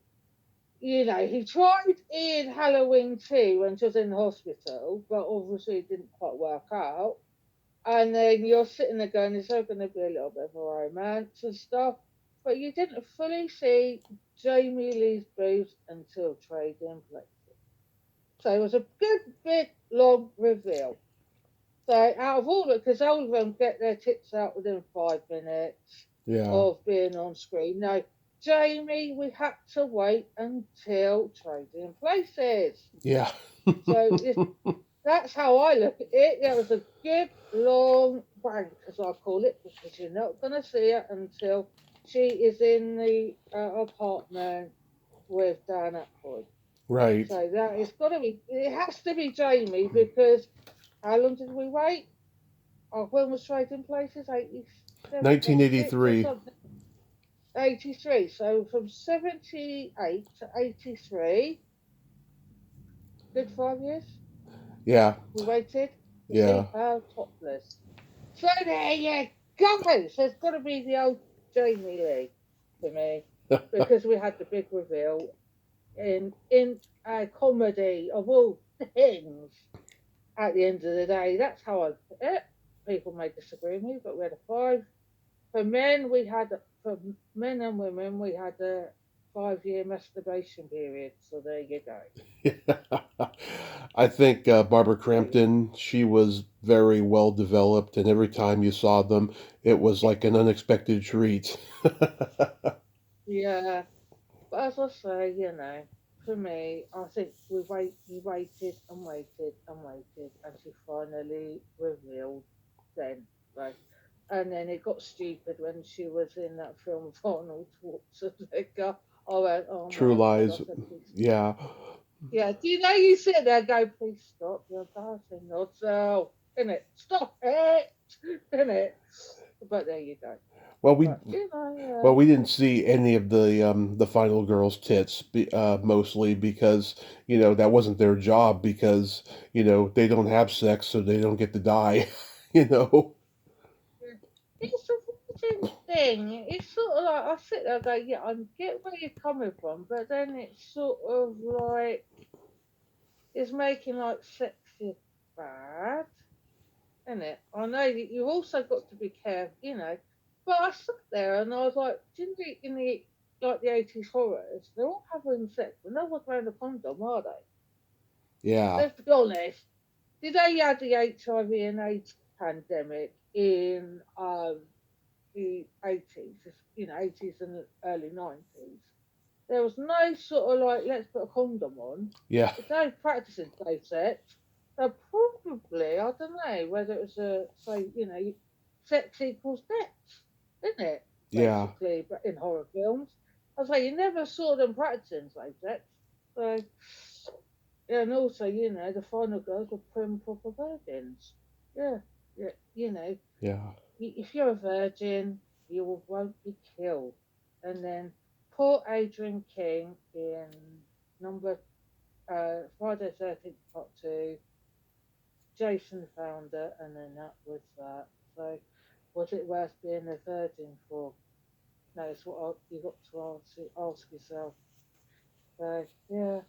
He tried in Halloween 2 when she was in the hospital, but obviously it didn't quite work out. And then you're sitting there going, is there going to be a little bit of a romance and stuff? But you didn't fully see Jamie Lee's boobs until Trading Places. So it was a good, big, long reveal. So out of all of because all of them get their tits out within 5 minutes Yeah. of being on screen. No, Jamie, we had to wait until Trading Places. Yeah. So that's how I look at it. There was a good long wank, as I call it, because you're not going to see her until she is in the apartment with Dan Aykroyd. Right. So that it's got to be. It has to be Jamie because how long did we wait? When was Trading Places? 87, 86 or 1983. something? 83. So from 78 to 83, good 5 years, Yeah. we waited to Yeah. see her topless. So there you go. So it's got to be the old Jamie Lee for me because we had the big reveal in a comedy of all things. At the end of the day, that's how I put it. People may disagree with me, but we had a five. For men and women, we had a 5 year masturbation period. So there you go. I think Barbara There you go. Crampton, she was very well developed, and every time you saw them, it was like an unexpected treat. Yeah, but as I say, for me, I think we waited and waited and waited, and she finally revealed then, right? And then it got stupid when she was in that film with Arnold Schwarzenegger. I went, oh True my god! I Lies. said, please stop. Yeah. Yeah, do you know you sit there and go, please stop, you're embarrassing yourself, innit? Stop it, innit? But there you go. Well, we But yeah. well we didn't see any of the final girl's tits, mostly because that wasn't their job because they don't have sex, so they don't get to die. You know. Yeah. It's a weird thing. It's sort of like I sit there and go, yeah, I get where you're coming from, but then it's sort of like it's making like sexy bad, isn't it? I know that you've also got to be careful, But I sat there and I was like, do you think in the like the 80s horrors, they're all having sex, but no one's wearing a condom, are they? Yeah. Let's be honest. Did they have the HIV and AIDS pandemic in the 80s, 80s and early 90s, there was no sort of like, let's put a condom on. Yeah. It's no practicing safe sex. So probably, I don't know whether it was say, sex equals death, isn't it? Yeah. Basically, but in horror films. I was like, you never saw them practicing safe sex. So, yeah, and also, the final girls were prim proper virgins. Yeah, yeah, Yeah. if you're a virgin, you won't be killed. And then poor Adrian King in number Friday 13th Part 2, Jason found her, and then that was that. So, was it worth being a virgin for? That's what you got to ask yourself. So yeah,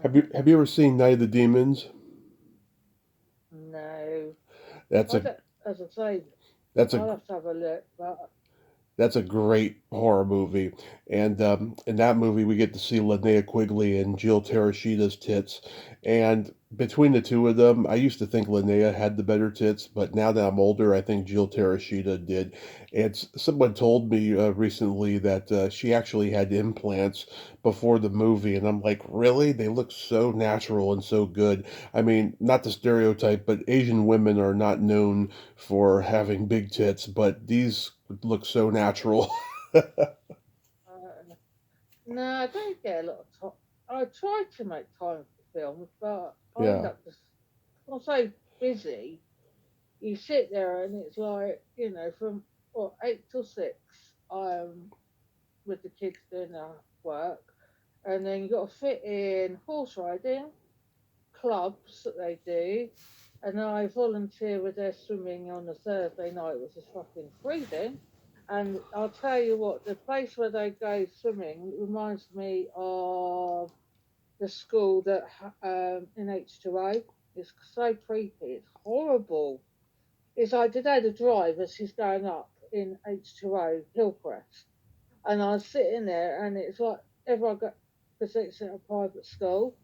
uh, Have you ever seen Night of the Demons? no, That's I a don't. As I say, that's a I'll have to have a look. But That's a great horror movie, and in that movie we get to see Linnea Quigley and Jill Terashita's tits, and between the two of them, I used to think Linnea had the better tits, but now that I'm older, I think Jill Terashita did. And someone told me recently that she actually had implants before the movie, and I'm like, really? They look so natural and so good. I mean, not the stereotype, but Asian women are not known for having big tits, but these look so natural. uh, no, I don't get a lot of time. I try to make time for films, but I end Yeah. up just I'm so busy. You sit there and it's like from what 8 till 6. Um, with the kids doing their work, and then you got to fit in horse riding clubs that they do. And I volunteer with their swimming on a Thursday night, which is fucking freezing. And I'll tell you what, the place where they go swimming reminds me of the school that in H2O. It's so creepy. It's horrible. It's like today the drive as she's going up in H2O Hillcrest, and I was sitting there, and it's like everyone got because it's at a private school,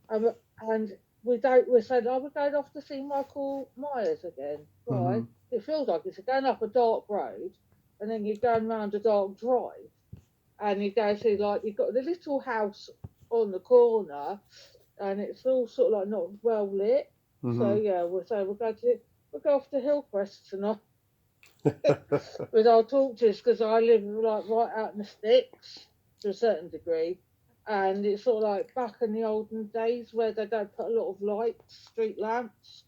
um, and we said, "Oh, we're going off to see Michael Myers again." Hmm. Right? It feels like it's going up a dark road, and then you're going round a dark drive, and you go see like you've got the little house on the corner, and it's all sort of like not well lit. So Hmm. yeah, we'll go off to Hillcrest tonight with our torches because I live like right out in the sticks to a certain degree, and it's sort of like back in the olden days where they don't put a lot of lights, street lamps.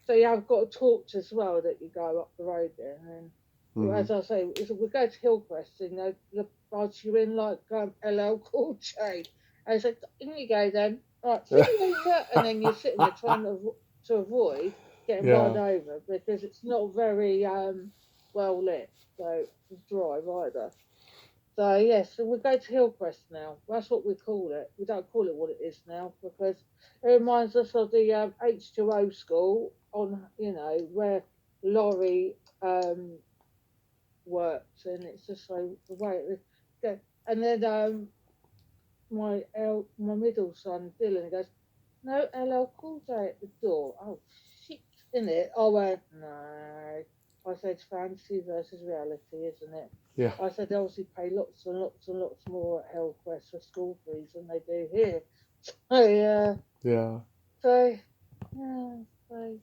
So you have got a torch as well that you go up the road in, and Hmm. as I say, we go to Hillcrest and they budge you in like LL Cool J. And it's like, in you go then. Right, see you later. And then you're sitting there trying to avoid getting run Yeah. over because it's not very well lit, so drive either. So yes, so we go to Hillcrest now. That's what we call it. We don't call it what it is now because it reminds us of the H2O school on where Laurie worked, and it's just so the way it is. Yeah. And then my middle son Dylan goes, no LL Cool J at the door. Oh shit, in it. I went, no. I said it's fantasy versus reality, isn't it? Yeah. I said they obviously pay lots and lots and lots more at Hillcrest for school fees than they do here. So yeah, Yeah. so yeah, so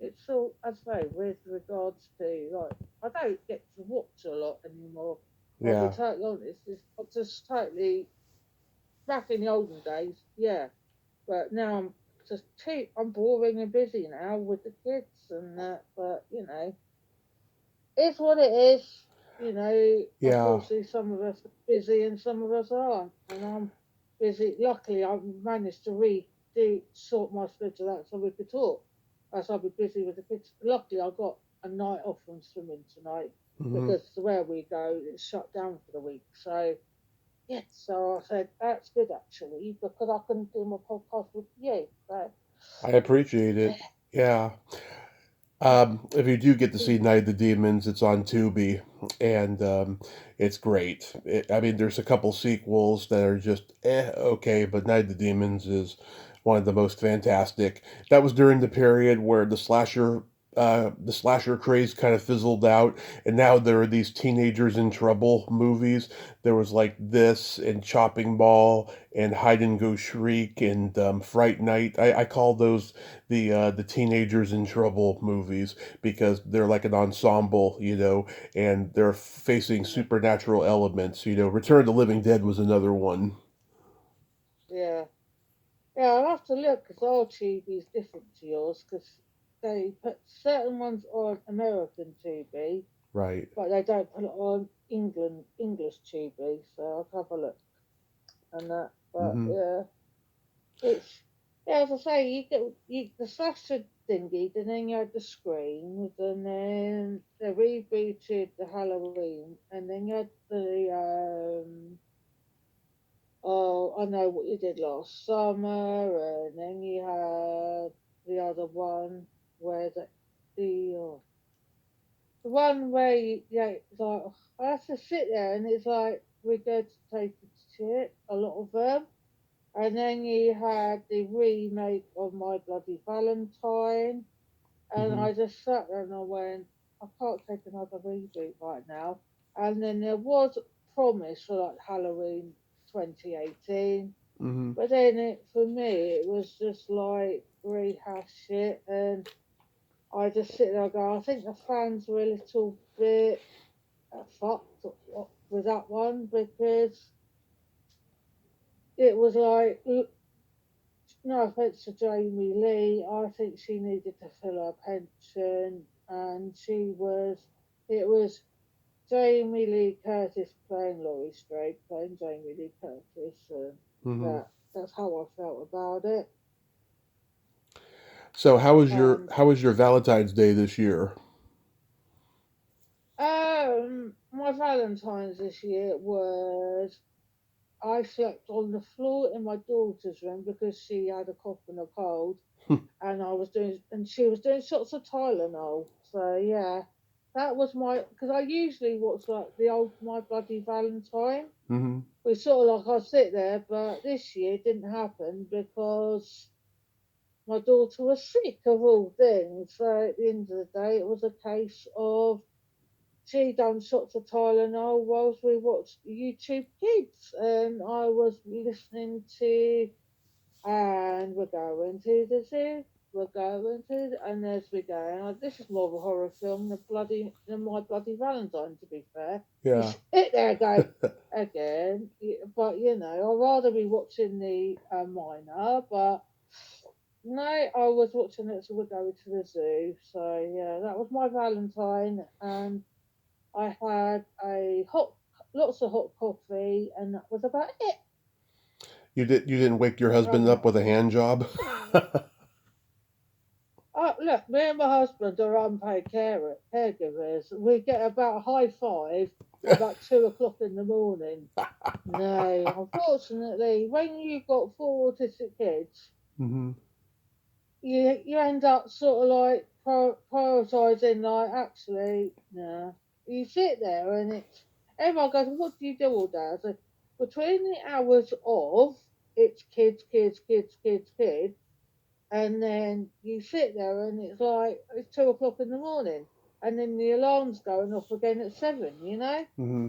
it's all I say with regards to like I don't get to watch a lot anymore. I'll be Yeah. totally honest. It's just totally back in the olden days, yeah. But now I'm boring and busy now with the kids and that. But it's what it is. Yeah. Unfortunately, some of us are busy and some of us aren't. And I'm busy. Luckily, I've managed to sort my schedule out so we could talk. As I'll be busy with the kids. Luckily, I got a night off from swimming tonight Hmm. because where we go, it's shut down for the week. So yeah, so I said that's good actually because I can do my podcast with you. So I appreciate yeah, it. Yeah. If you do get to see Night of the Demons, it's on Tubi, and it's great. I mean, there's a couple sequels that are just okay, but Night of the Demons is one of the most fantastic. That was during the period where the slasher craze kind of fizzled out, and now there are these teenagers in trouble movies. There was like this and Chopping Mall and Hide and Go Shriek and Fright Night. I call those the teenagers in trouble movies because they're like an ensemble, and they're facing supernatural elements. Return of the Living Dead was another one. yeah, yeah. I'll have to look because our TV is different to yours because they put certain ones on American TV, Right. but they don't put it on English TV. So I'll have a look and that. But Hmm. yeah, it's yeah. As I say, you get the slasher. thingy, and then you had the screens, and then they rebooted the Halloween, and then you had the oh, I know what you did last summer, and then you had the other one where the one where yeah, it's like I have to sit there and it's like regurgitated shit, a lot of them. And then you had the remake of My Bloody Valentine, and Mm-hmm. I just sat there and I went, I can't take another reboot right now. And then there was promise for like Halloween 2018, Mm-hmm. but then for me it was just like rehash shit, and I just sit there and go, I think the fans were a little bit fucked with that one because it was like, no offense to Jamie Lee, I think she needed to fill her pension, and it was Jamie Lee Curtis playing Laurie Strode, playing Jamie Lee Curtis, and Mm-hmm. that's how I felt about it. So And how was your Valentine's Day this year? my Valentine's this year was I slept on the floor in my daughter's room because she had a cough and a cold, and she was doing shots of Tylenol. So yeah, that was because I usually watch like the old My Bloody Valentine. Mm-hmm. We sort of like I sit there, but this year it didn't happen because my daughter was sick of all things. So at the end of the day, it was a case of she done shots of Tylenol whilst we watched YouTube Kids, and I was listening to and we're going to the zoo. We're going to, and as we go, and this is more of a horror film than My Bloody Valentine. To be fair, you Yeah. sit there and go again, but I'd rather be watching the minor. But no, I was watching it, so we're going to the zoo. So yeah, that was my Valentine, and I had lots of hot coffee, and that was about it. You didn't wake your husband up Um, with a hand job? Look, me and my husband are unpaid caregivers. We get about a high five about 2 o'clock in the morning. No, unfortunately, when you've got four autistic kids, Mm-hmm. you end up sort of like prioritizing. Like, actually, no. You sit there and everyone goes, "What do you do all day?" I say, between the hours of it's kids, kids, kids, kids, kids, and then you sit there and it's like it's 2 o'clock in the morning, and then the alarm's going off again at 7, Mm-hmm.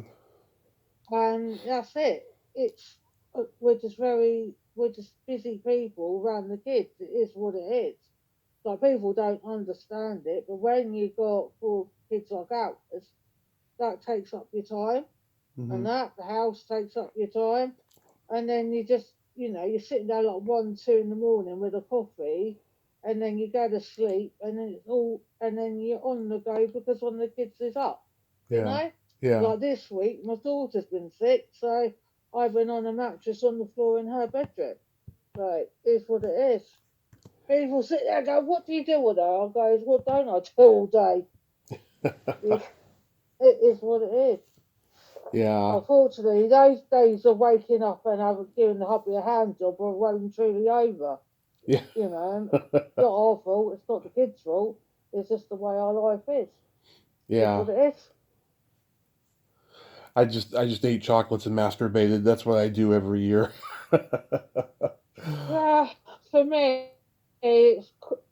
and that's it. It's we're just busy people around the kids. It is what it is. Like people don't understand it, but when you got four kids like ours, that takes up your time, Mm-hmm. and that the house takes up your time, and then you're sitting there like 1, 2 in the morning with a coffee, and then you go to sleep, and then you're on the go because one of the kids is up, you Yeah. know. Yeah. Like this week, my daughter's been sick, so I've been on a mattress on the floor in her bedroom. Like, it's what it is. People sit there and go, "What do you do all day?" I go, "What don't I do all day?" It's, it is what it is. Yeah. Unfortunately, those days of waking up and having given the hubby a hand job are well and truly over. Yeah. And it's not our fault. It's not the kids' fault. It's just the way our life is. It's Yeah. what it is. I just ate chocolates and masturbated. That's what I do every year. Yeah, for me,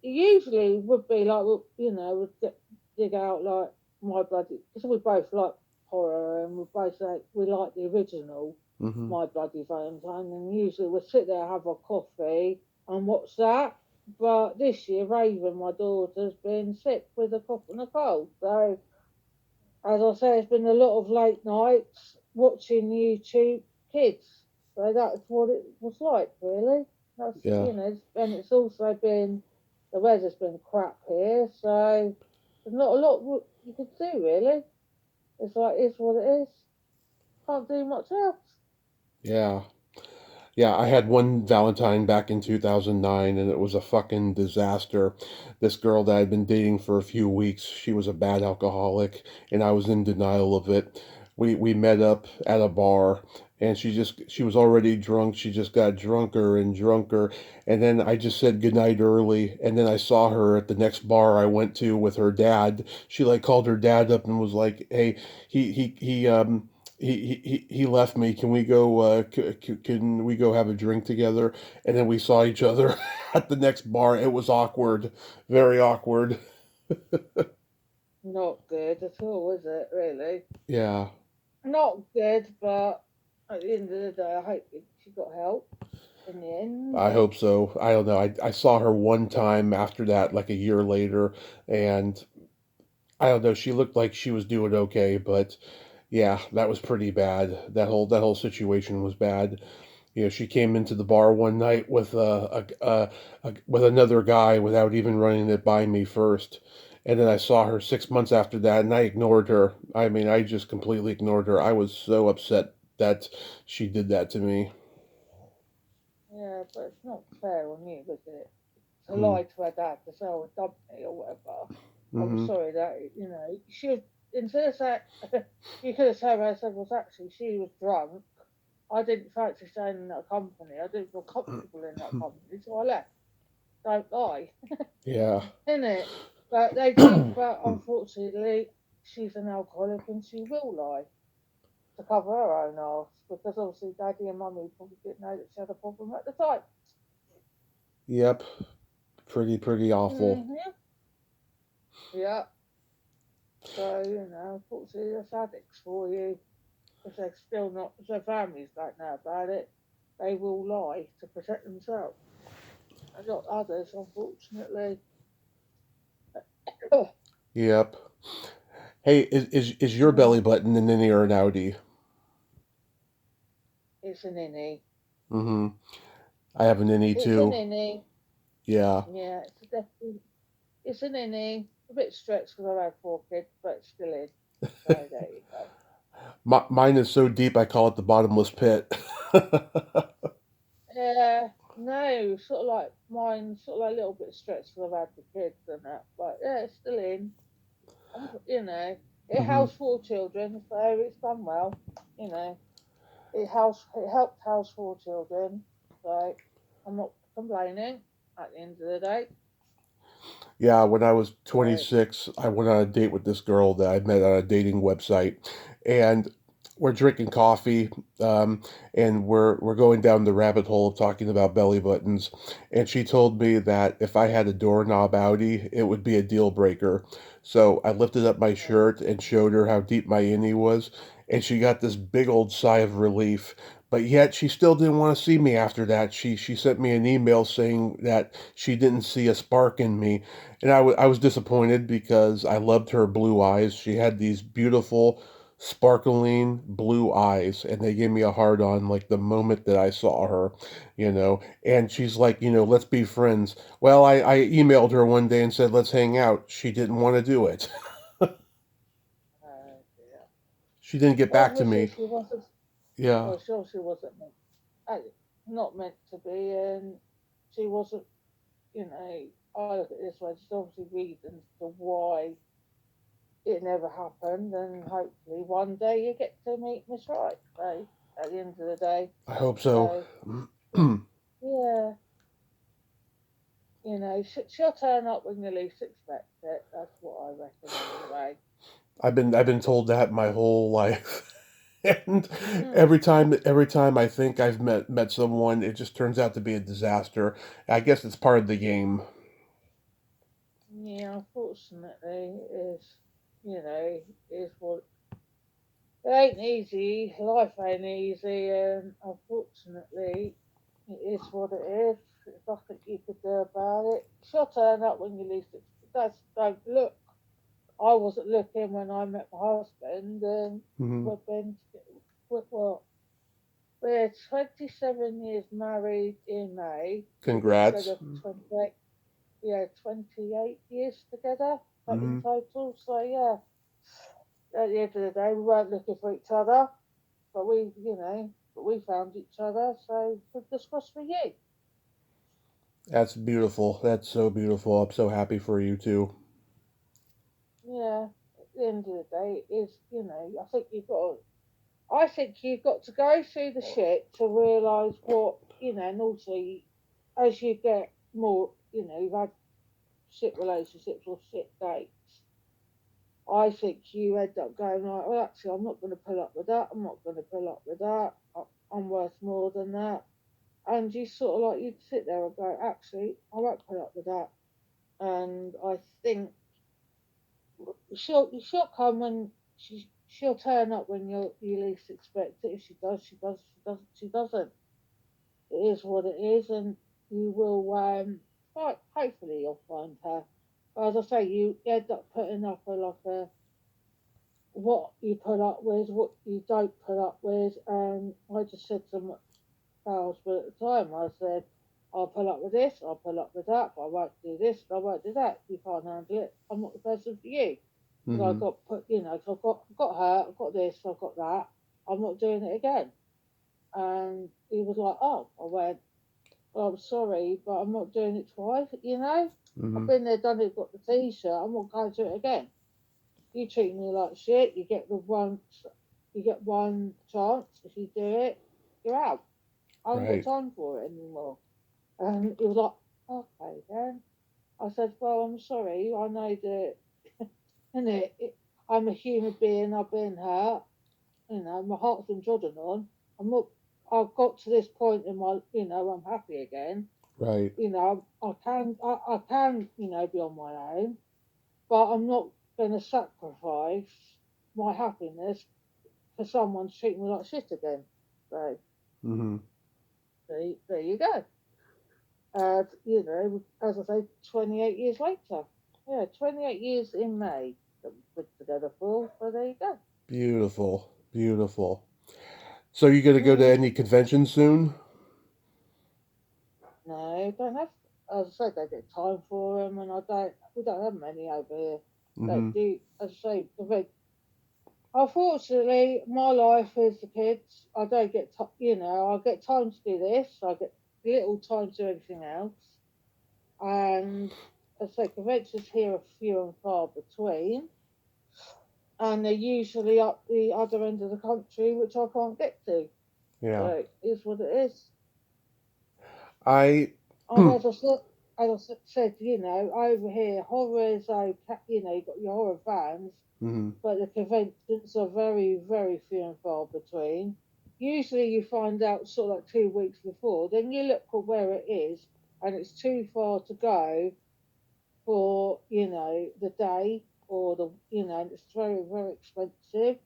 usually would be like, we'd dig out like My Bloody, because we both like horror and we both we like the original Mm-hmm. My Bloody Valentine, and usually we'd sit there, have a coffee and watch that. But this year, Raven, my daughter's been sick with a cough and a cold. So, as I say, it's been a lot of late nights watching YouTube Kids. So that's what it was like, really. Yeah. And it's also been the weather's been crap here, so there's not a lot you could do, really. It's what it is. Can't do much else. Yeah. Yeah, I had one Valentine back in 2009, and it was a fucking disaster. This girl that I'd been dating for a few weeks, she was a bad alcoholic, and I was in denial of it. We met up at a bar, and she was already drunk. She just got drunker and drunker, and then I just said goodnight early, and then I saw her at the next bar I went to with her dad. She like called her dad up and was like, "Hey, he left me. Can we go? Can we go have a drink together?" And then we saw each other at the next bar. It was awkward, very awkward. Not good at all, is it? Really, Yeah, not good. But at the end of the day, I hope she got help in the end. I hope so. I don't know. I saw her one time after that, like a year later, and I don't know. She looked like she was doing okay, but yeah, that was pretty bad. That whole situation was bad. You know, she came into the bar one night with with another guy without even running it by me first, and then I saw her 6 months after that, and I ignored her. I mean, I just completely ignored her. I was so upset that she did that to me. Yeah, but it's not fair on you, is it? To Mm, lie to her dad to say, "Oh, dump me" or whatever. I'm mm-hmm. sorry that she was, instead of saying you could have told her, I said, "Was actually she was drunk. I didn't fancy staying in that company. I didn't feel comfortable in that company, so I left." Don't lie, Yeah. innit? But they do. But unfortunately, she's an alcoholic and she will lie to cover her own arse because obviously daddy and mummy probably didn't know that she had a problem at the time. Yep. Pretty awful. Hmm. Yeah. So, unfortunately, that's addicts for you. If they're still not, if their families don't know about it, they will lie to protect themselves and not others, unfortunately. Yep. Hey, is your Yeah, belly button an innie or an outie? it's an innie. Mm-hmm. I have an innie It's an too. innie. Yeah. Yeah, it's an innie. A bit stretched because I've had 4 kids, but it's still in. So there you go. Mine is so deep I call it the bottomless pit. Yeah, no, sort of like mine, sort of like a little bit stretched because I've had the kids and that, but yeah, it's still in. It Hmm. housed 4 children, so it's done well. You know, it helped house 4 children, so I'm not complaining at the end of the day. Yeah, when I was So 26, I went on a date with this girl that I met on a dating website, and we're drinking coffee, and we're going down the rabbit hole of talking about belly buttons. And she told me that if I had a doorknob outie, it would be a deal breaker. So I lifted up my uh, shirt and showed her how deep my innie was, and she got this big old sigh of relief. But yet she still didn't want to see me after that. She sent me an email saying that she didn't see a spark in me, and I was disappointed because I loved her blue eyes. She had these beautiful, sparkling blue eyes, and they gave me a hard on like the moment that I saw her, you know. And she's like, let's be friends. Well, I emailed her one day and said, let's hang out. She didn't want to do it. yeah. She didn't get back to Obviously, me. she wasn't. Yeah, Well, she obviously wasn't uh, not meant to be, and she wasn't. I look at it this way. There's obviously reasons to why it never happened, and hopefully one day you get to meet Miss Right. So at the end of the day, I hope so. so yeah, she'll turn up when you least expect it. That's what I reckon, anyway. I've been told that my whole life. And Hmm. every time I think I've met someone, it just turns out to be a disaster. I guess it's part of the game. Yeah, unfortunately, is what it ain't easy. Life ain't easy, and unfortunately, it is what it is. There's nothing you could do about it. She'll turn up when you least expect. That's don't look. I wasn't looking when I met my husband, and Hmm. we've been what we're 27 years married in May instead Congrats. of 28. Yeah, 28 years together in Hmm. total. So yeah, at the end of the day, we weren't looking for each other, but we. but we found each other, so fingers crossed for you. That's beautiful. That's so beautiful. I'm so happy for you too. Yeah, at the end of the day, it is, I think you've got to go through the shit to realise what, and also as you get more, you've had shit relationships or shit dates. I think you end up going like, well, actually, I'm not going to pull up with that. I'm not going to pull up with that. I'm worth more than that. And you sort of like, you'd sit there and go, actually, I won't put up with that. And I think she'll come when she'll turn up when you least expect it. If she does, she does. She doesn't, she doesn't. It is what it is, and you will. Hopefully, you'll find her. But as I say, you end up putting up a what you put up with, what you don't put up with, and I just said to my pals, but at the time I said, I'll put up with this, I'll put up with that, but I won't do this, I won't do that. You can't handle it. I'm not the person for you. Because I Hmm. got put, I've got her, I've got this, I've got that. I'm not doing it again. And he was like, oh, I went, well, I'm sorry, but I'm not doing it twice. I've Hmm. been there, done it, got the t-shirt, I'm not going to do it again. You treat me like shit, you get one chance. If you do it, you're out. I haven't got Right. time for it anymore. And he was like, okay then. I said, well, I'm sorry. I know that, I'm a human being. I've been hurt. My heart's been trodden on. I'm not. I've got to this point in my, I'm happy again. Right. I can, be on my own, but I'm not going to sacrifice my happiness for someone to treat me like shit again. So Hmm. there you go. And, as I say, 28 years later. Yeah, 28 years in May that we put together for. So there you go. Beautiful. Beautiful. So you gonna go to Mm, any conventions soon? no, don't have. As I said, they get time for them, and I don't. We don't have many over here. Hmm. Don't do. As I say, unfortunately, my life is the kids. I don't get. I get time to do this. I get little time to do anything else. And as I say, conventions here are few and far between, and they're usually up the other end of the country, which I can't get to. So Yeah. it is what it is. I. And as I said, over here, horror is okay. You've got your horror fans, Hmm. but the conventions are very, very few and far between. Usually, you find out sort of like 2 weeks before. Then you look at where it is, and it's too far to go for the day or and it's very, very expensive.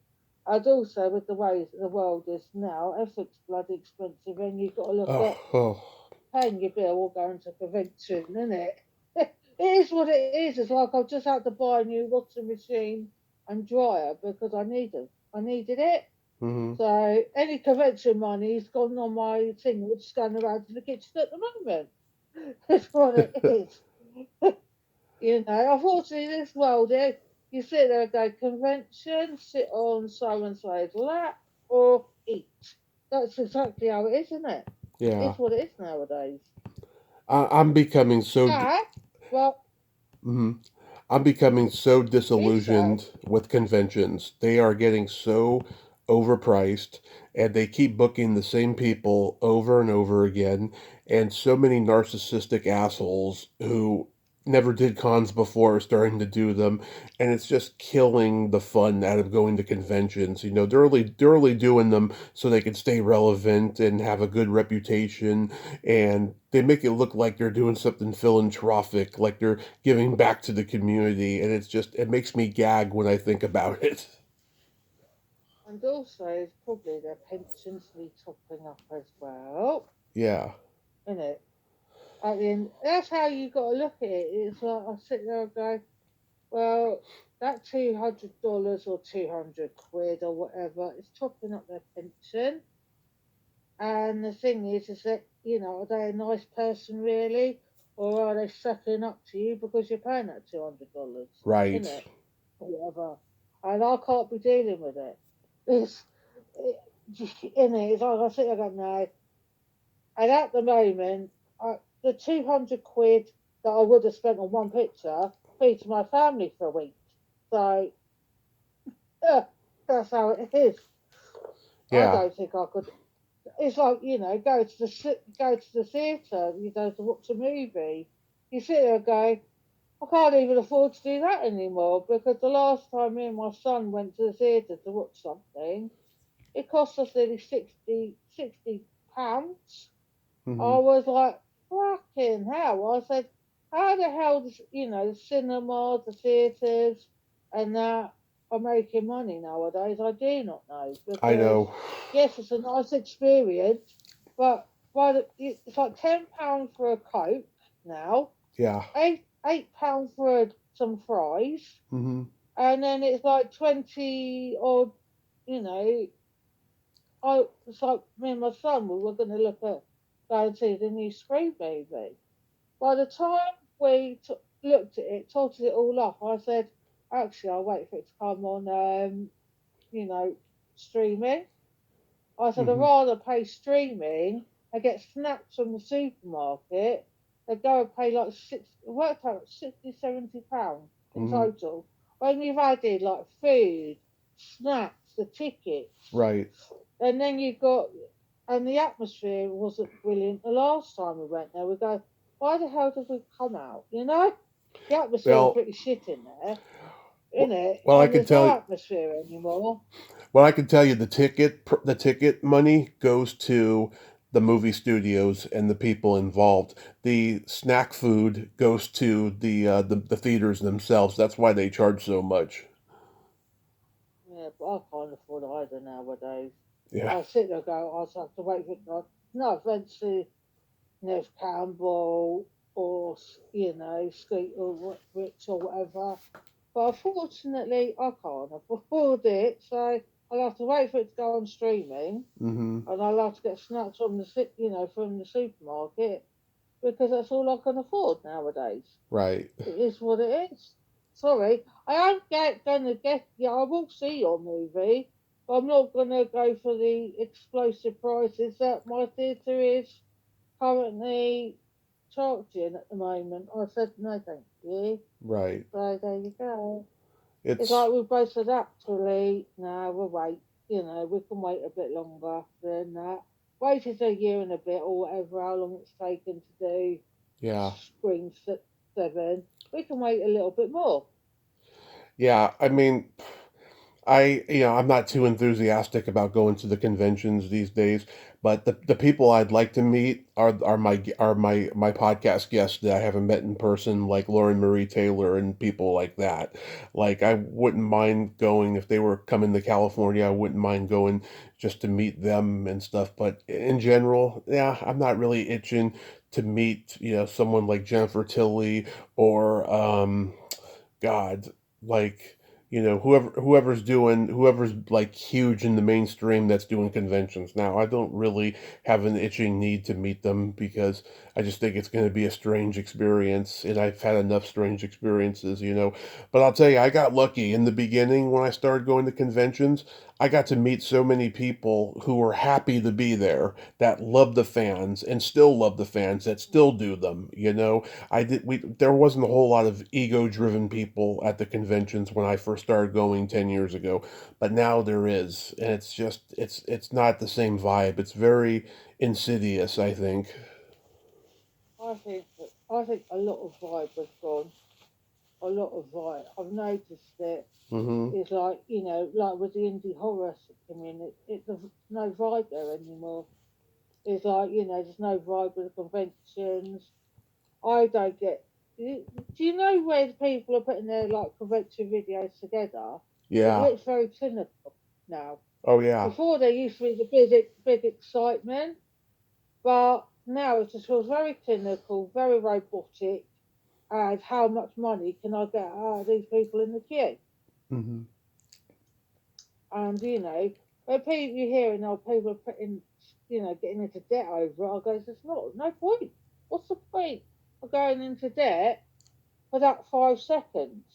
And also with the way that the world is now, everything's bloody expensive, and you've got to look Oh. at Oh. paying your bill or going to a convention, isn't it? It is what it is. It's like I've just had to buy a new washing machine and dryer because I need them. I needed it. Hmm. So any convention money's gone on my thing, which is going around to the kitchen at the moment. That's what it is. Unfortunately, this world, you sit there and go, convention, sit on so and so's lap, or eat. That's exactly how it is, isn't it? Yeah. It's what it is nowadays. I'm becoming so. Sad, but Mhm. I'm becoming so it's sad. disillusioned with conventions. They are getting so overpriced and they keep booking the same people over and over again. And so many narcissistic assholes who never did cons before are starting to do them. And it's just killing the fun out of going to conventions. They're only doing them so they can stay relevant and have a good reputation. And they make it look like they're doing something philanthropic, like they're giving back to the community, and it makes me gag when I think about it. And also, it's probably their pensions need topping up as well, Yeah. isn't it? At the end, that's how you got to look at it. It's like I sit there and go, well, that $200 or 200 quid or whatever is topping up their pension. And the thing is that, are they a nice person really? Or are they sucking up to you because you're paying that $200, Right. isn't it? Or whatever. And I can't be dealing with it. It's, in it. It's like I sit there going, no. And at the moment, the 200 quid that I would have spent on one picture feeds my family for a week. So yeah, that's how it is. I Yeah. don't think I could. It's like go to the theatre. You go to watch a movie. You sit there and go, I can't even afford to do that anymore because the last time me and my son went to the theatre to watch something, it cost us nearly £60. Hmm. I was like, fucking hell. I said, how the hell does, the cinema, the theatres, and that are making money nowadays? I do not know I because, know. yes, it's a nice experience, but it's like £10 for a Coke now, Yeah. £8 for some fries, Hmm. and then it's like 20 or, you know, it's like me and my son, we were going to look at going to see the new Scream movie. By the time looked at it, totted it all up, I said, actually, I'll wait for it to come on, you know, streaming. I said, I'd Hmm. rather pay streaming and get snacks from the supermarket than go and pay like it worked out 60, £70 in Hmm. total. When you've added like food, snacks, the tickets, Right. and then you got, and the atmosphere wasn't brilliant the last time we went there. We go, why the hell did we come out? The atmosphere was Well, pretty shit in there, in it, well, I and can there's tell no you. atmosphere anymore. Well, I can tell you the ticket money goes to the movie studios and the people involved. The snack food goes to the theaters themselves. That's why they charge so much. Yeah, but I can't afford either nowadays. Yeah. I sit there and go, I just have to wait for it. No offense to Nev Campbell or, Skeet or Rich or whatever. But unfortunately, I can't afford it. So I'll have to wait for it to go on streaming. Hmm. And I'll have to get snacks from from the supermarket because that's all I can afford nowadays. Right. It is what it is. Sorry, I am gonna get. Yeah, I will see your movie, but I'm not gonna go for the explosive prices that my theatre is currently charging at the moment. I said no, thank you. Right. So there you go. It's It's like we both said, actually, no, we'll wait. We can wait a bit longer than that. Waited a year and a bit or whatever, how long it's taken to do yeah. Scream 7. We can wait a little bit more. Yeah. I mean, I'm not too enthusiastic about going to the conventions these days, but the people I'd like to meet are my podcast guests that I haven't met in person, like Lauren Marie Taylor and people like that. Like I wouldn't mind going if they were coming to California. I wouldn't mind going just to meet them and stuff. But in general, yeah, I'm not really itching to meet someone like Jennifer Tilly or God, like whoever's like huge in the mainstream that's doing conventions now. I don't really have an itching need to meet them because I just think it's going to be a strange experience, and I've had enough strange experiences. But I'll tell you, I got lucky in the beginning when I started going to conventions. I got to meet so many people who were happy to be there, that love the fans and still love the fans that still do them. There wasn't a whole lot of ego-driven people at the conventions when I first started going 10 years ago, but now there is, and it's not the same vibe. It's very insidious, I think. I think a lot of vibe has gone. A lot of vibe. I've noticed it. Mhm. It's like like with the indie horror community, there's no vibe there anymore. It's like there's no vibe with the conventions. I don't get. Do you know where the people are putting their like convention videos together? It Yeah. looks very clinical now. Oh yeah. Before there used to be the big excitement, but now it just feels very clinical, very robotic. And how much money can I get out of these people in the queue? Mhm. And when people you hear people are putting, getting into debt over it, I go, there's no point. What's the point of going into debt for that 5 seconds?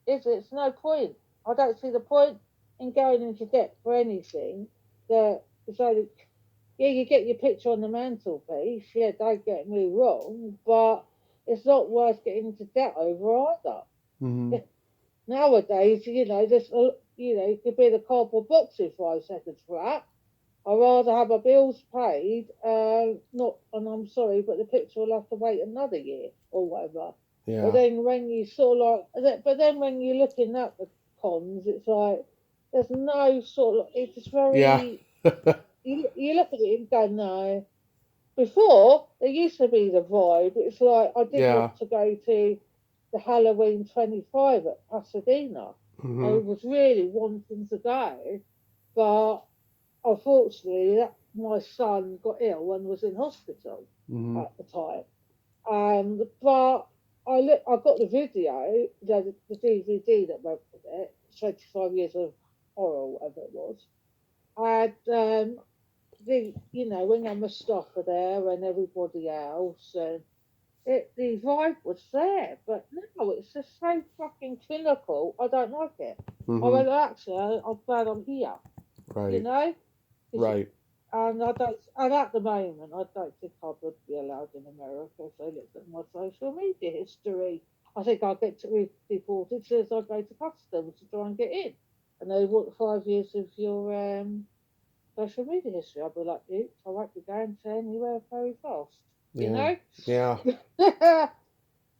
It's no point. I don't see the point in going into debt for anything that it's only, yeah, you get your picture on the mantelpiece. Yeah, don't get me wrong, but it's not worth getting into debt over either. Mm-hmm. Nowadays, it could be the cardboard box in 5 seconds flat. I'd rather have my bills paid, not, and I'm sorry, but the picture will have to wait another year or whatever. But Yeah. then when you sort of but then when you're looking at the cons, it's like there's no sort of, it's Yeah. very, you look at it and go, no. Before, there used to be the vibe. It's like I did Yeah. want to go to the Halloween 25 at Pasadena. I Mm-hmm. was really wanting to go, but unfortunately, my son got ill and was in hospital Mm-hmm. at the time. But I got the video, the DVD that went with it, 25 years of horror, whatever it was. And when I'm Mustafa there and everybody else, and the vibe was there, but no, it's just so fucking clinical. I don't like it. I Mm-hmm. went, actually, I'm glad I'm here, you Right. know? It's, Right. and I don't, and at the moment, I don't think I would be allowed in America if they looked at my social media history. I think I'll get deported as soon as I go to customs to try and get in. And they want 5 years of your social media history. I'll be like, oops, I won't be going to anywhere very fast. You Yeah. know? Yeah.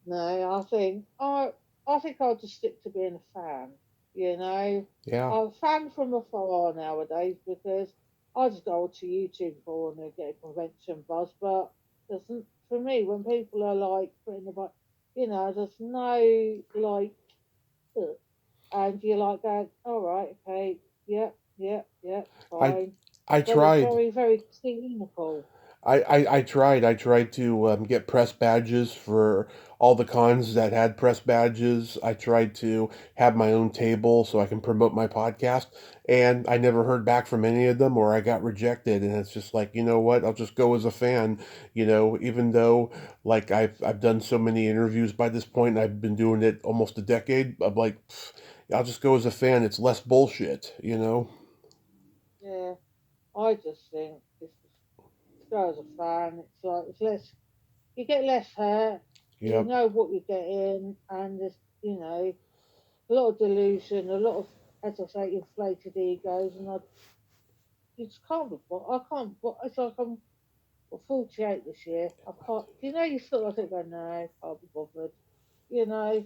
No, I think I'll just stick to being a fan. You know, Yeah. I'm a fan from afar nowadays because I just go to YouTube for and get a convention buzz. But doesn't for me when people are like putting about, there's no like, ugh, and you're like going, all right, okay, yeah, yeah, yeah, I fine, I but it's tried. very, very clinical. I tried. I tried to get press badges for all the cons that had press badges. I tried to have my own table so I can promote my podcast, and I never heard back from any of them, or I got rejected. And it's just like, you know what? I'll just go as a fan. Even though like I've done so many interviews by this point, and I've been doing it almost a decade. I'm like, "Pff, I'll just go as a fan. It's less bullshit. You know? Yeah, I just think it's go as a fan. It's like it's less, you get less hurt. You Yep. know what you're getting, and there's a lot of delusion, a lot of, as I say, inflated egos, and I just can't be. I can't. It's like I'm 48 this year. I can't. You sort of think, go, no, I can't be bothered. You know,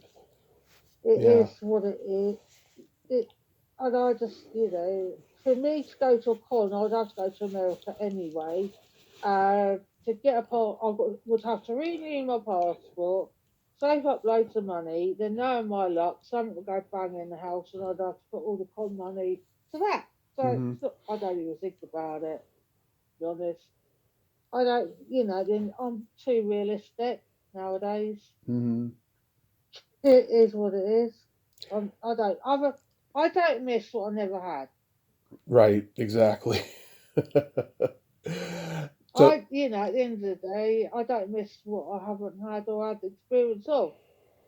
it Yeah. is what it is. It, and I just, for me to go to a con, I'd have to go to America anyway. To get a would have to renew my passport, save up loads of money, then knowing my luck, something would go bang in the house, and I'd have to put all the con money to that. So Mm-hmm. I don't even think about it. To be honest, I don't. Then I'm too realistic nowadays. Mm-hmm. It is what it is. I don't. I don't miss what I never had. Right, exactly. So, At the end of the day, I don't miss what I haven't had or had the experience of.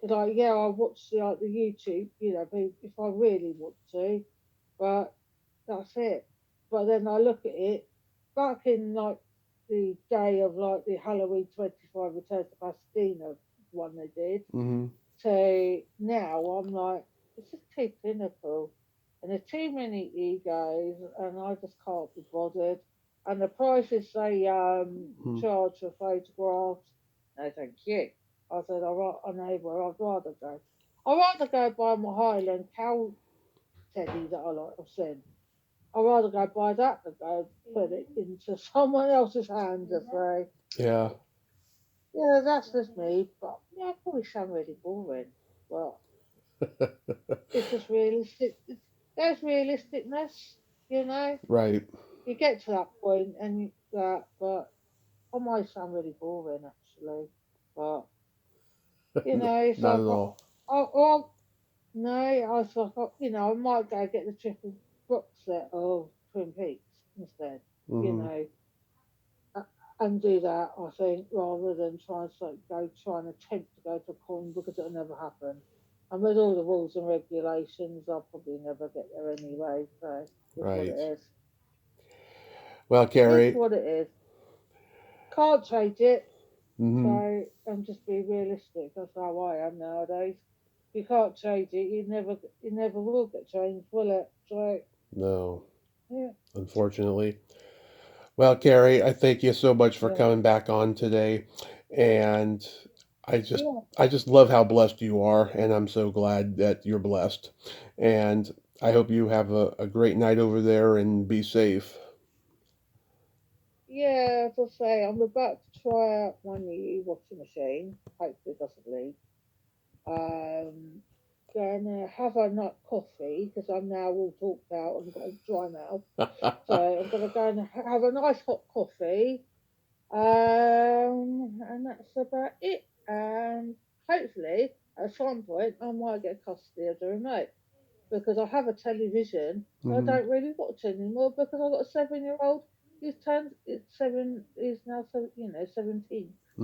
It's like, yeah, I watch the YouTube, if I really want to, but that's it. But then I look at it back in like the day of like the Halloween 25 Return to Pasadena one they did. hmm So now I'm like, it's just too clinical, and there's too many egos, and I just can't be bothered. And the prices they charge for photographs, no thank you. I said, I know where I'd rather go. I'd rather go buy my Highland cow teddy that I like I've seen. I'd rather go buy that than go put it into someone else's hands and say, yeah, yeah, that's just me, but yeah, I probably sound really boring. But it's just realistic. There's realisticness, you know. right. You get to that point, and but I might sound really boring actually, but it's Not like, at all. well, no, I was like, I might go get the triple box set of Twin Peaks instead, you hmm know, uh, and do that. I think rather than try and attempt to go to a con because it'll never happen. And with all the rules and regulations, I'll probably never get there anyway. So it's what it Right. is. Well, It's Kerry. what it is. Can't change it. Mm-hmm. So I'm just being realistic. That's how I am nowadays. You can't change it. You never will get changed, will it? So No, yeah, unfortunately. Well, Carrie, I thank you so much for yeah, coming back on today, and I just yeah, I just love how blessed you are, and I'm so glad that you're blessed. And I hope you have a great night over there and be safe. yeah. As I say, I'm about to try out my new washing machine. Hopefully, it doesn't leak. Um, gonna have a nut coffee because I'm now all talked out and got a dry mouth. So I'm gonna go and have a nice hot coffee. And that's about it. And hopefully, at some point, I might get custody of the remote because I have a television. I Hmm. don't really watch anymore because I've got a 7-year-old. He's turned it's seven. He's now 17,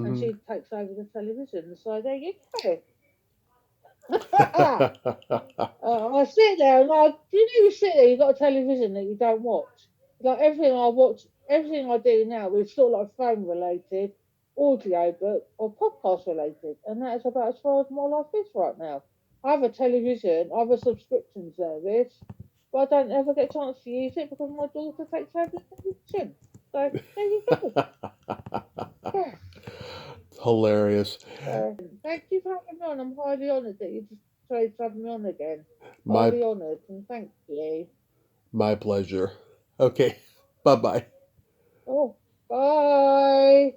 and Hmm. she takes over the television. So there you go. I sit there and do you know you sit there, you've got a television that you don't watch. Like everything I watch, everything I do now is sort of like phone related, audio book or podcast related. And that is about as far as my life is right now. I have a television, I have a subscription service, but I don't ever get a chance to use it because my daughter takes over the television. So there you go. Yes. Hilarious. Thank you for having me on. I'm highly honoured that you just tried to have me on again. My Highly honoured and thank you. my pleasure. Okay. Bye bye. Oh, bye.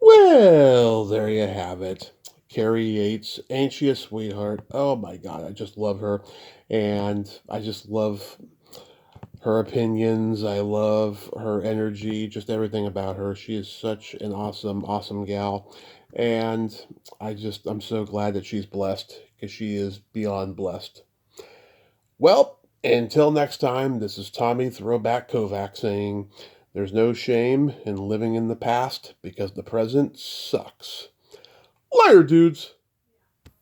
Well, there you have it. Kerry Yates, ain't she a sweetheart? Oh my God, I just love her. And I just love her opinions. I love her energy, just everything about her. She is such an awesome, awesome gal. And I'm so glad that she's blessed because she is beyond blessed. Well, until next time, this is Tommy Throwback Kovac saying, there's no shame in living in the past because the present sucks. Later, dudes.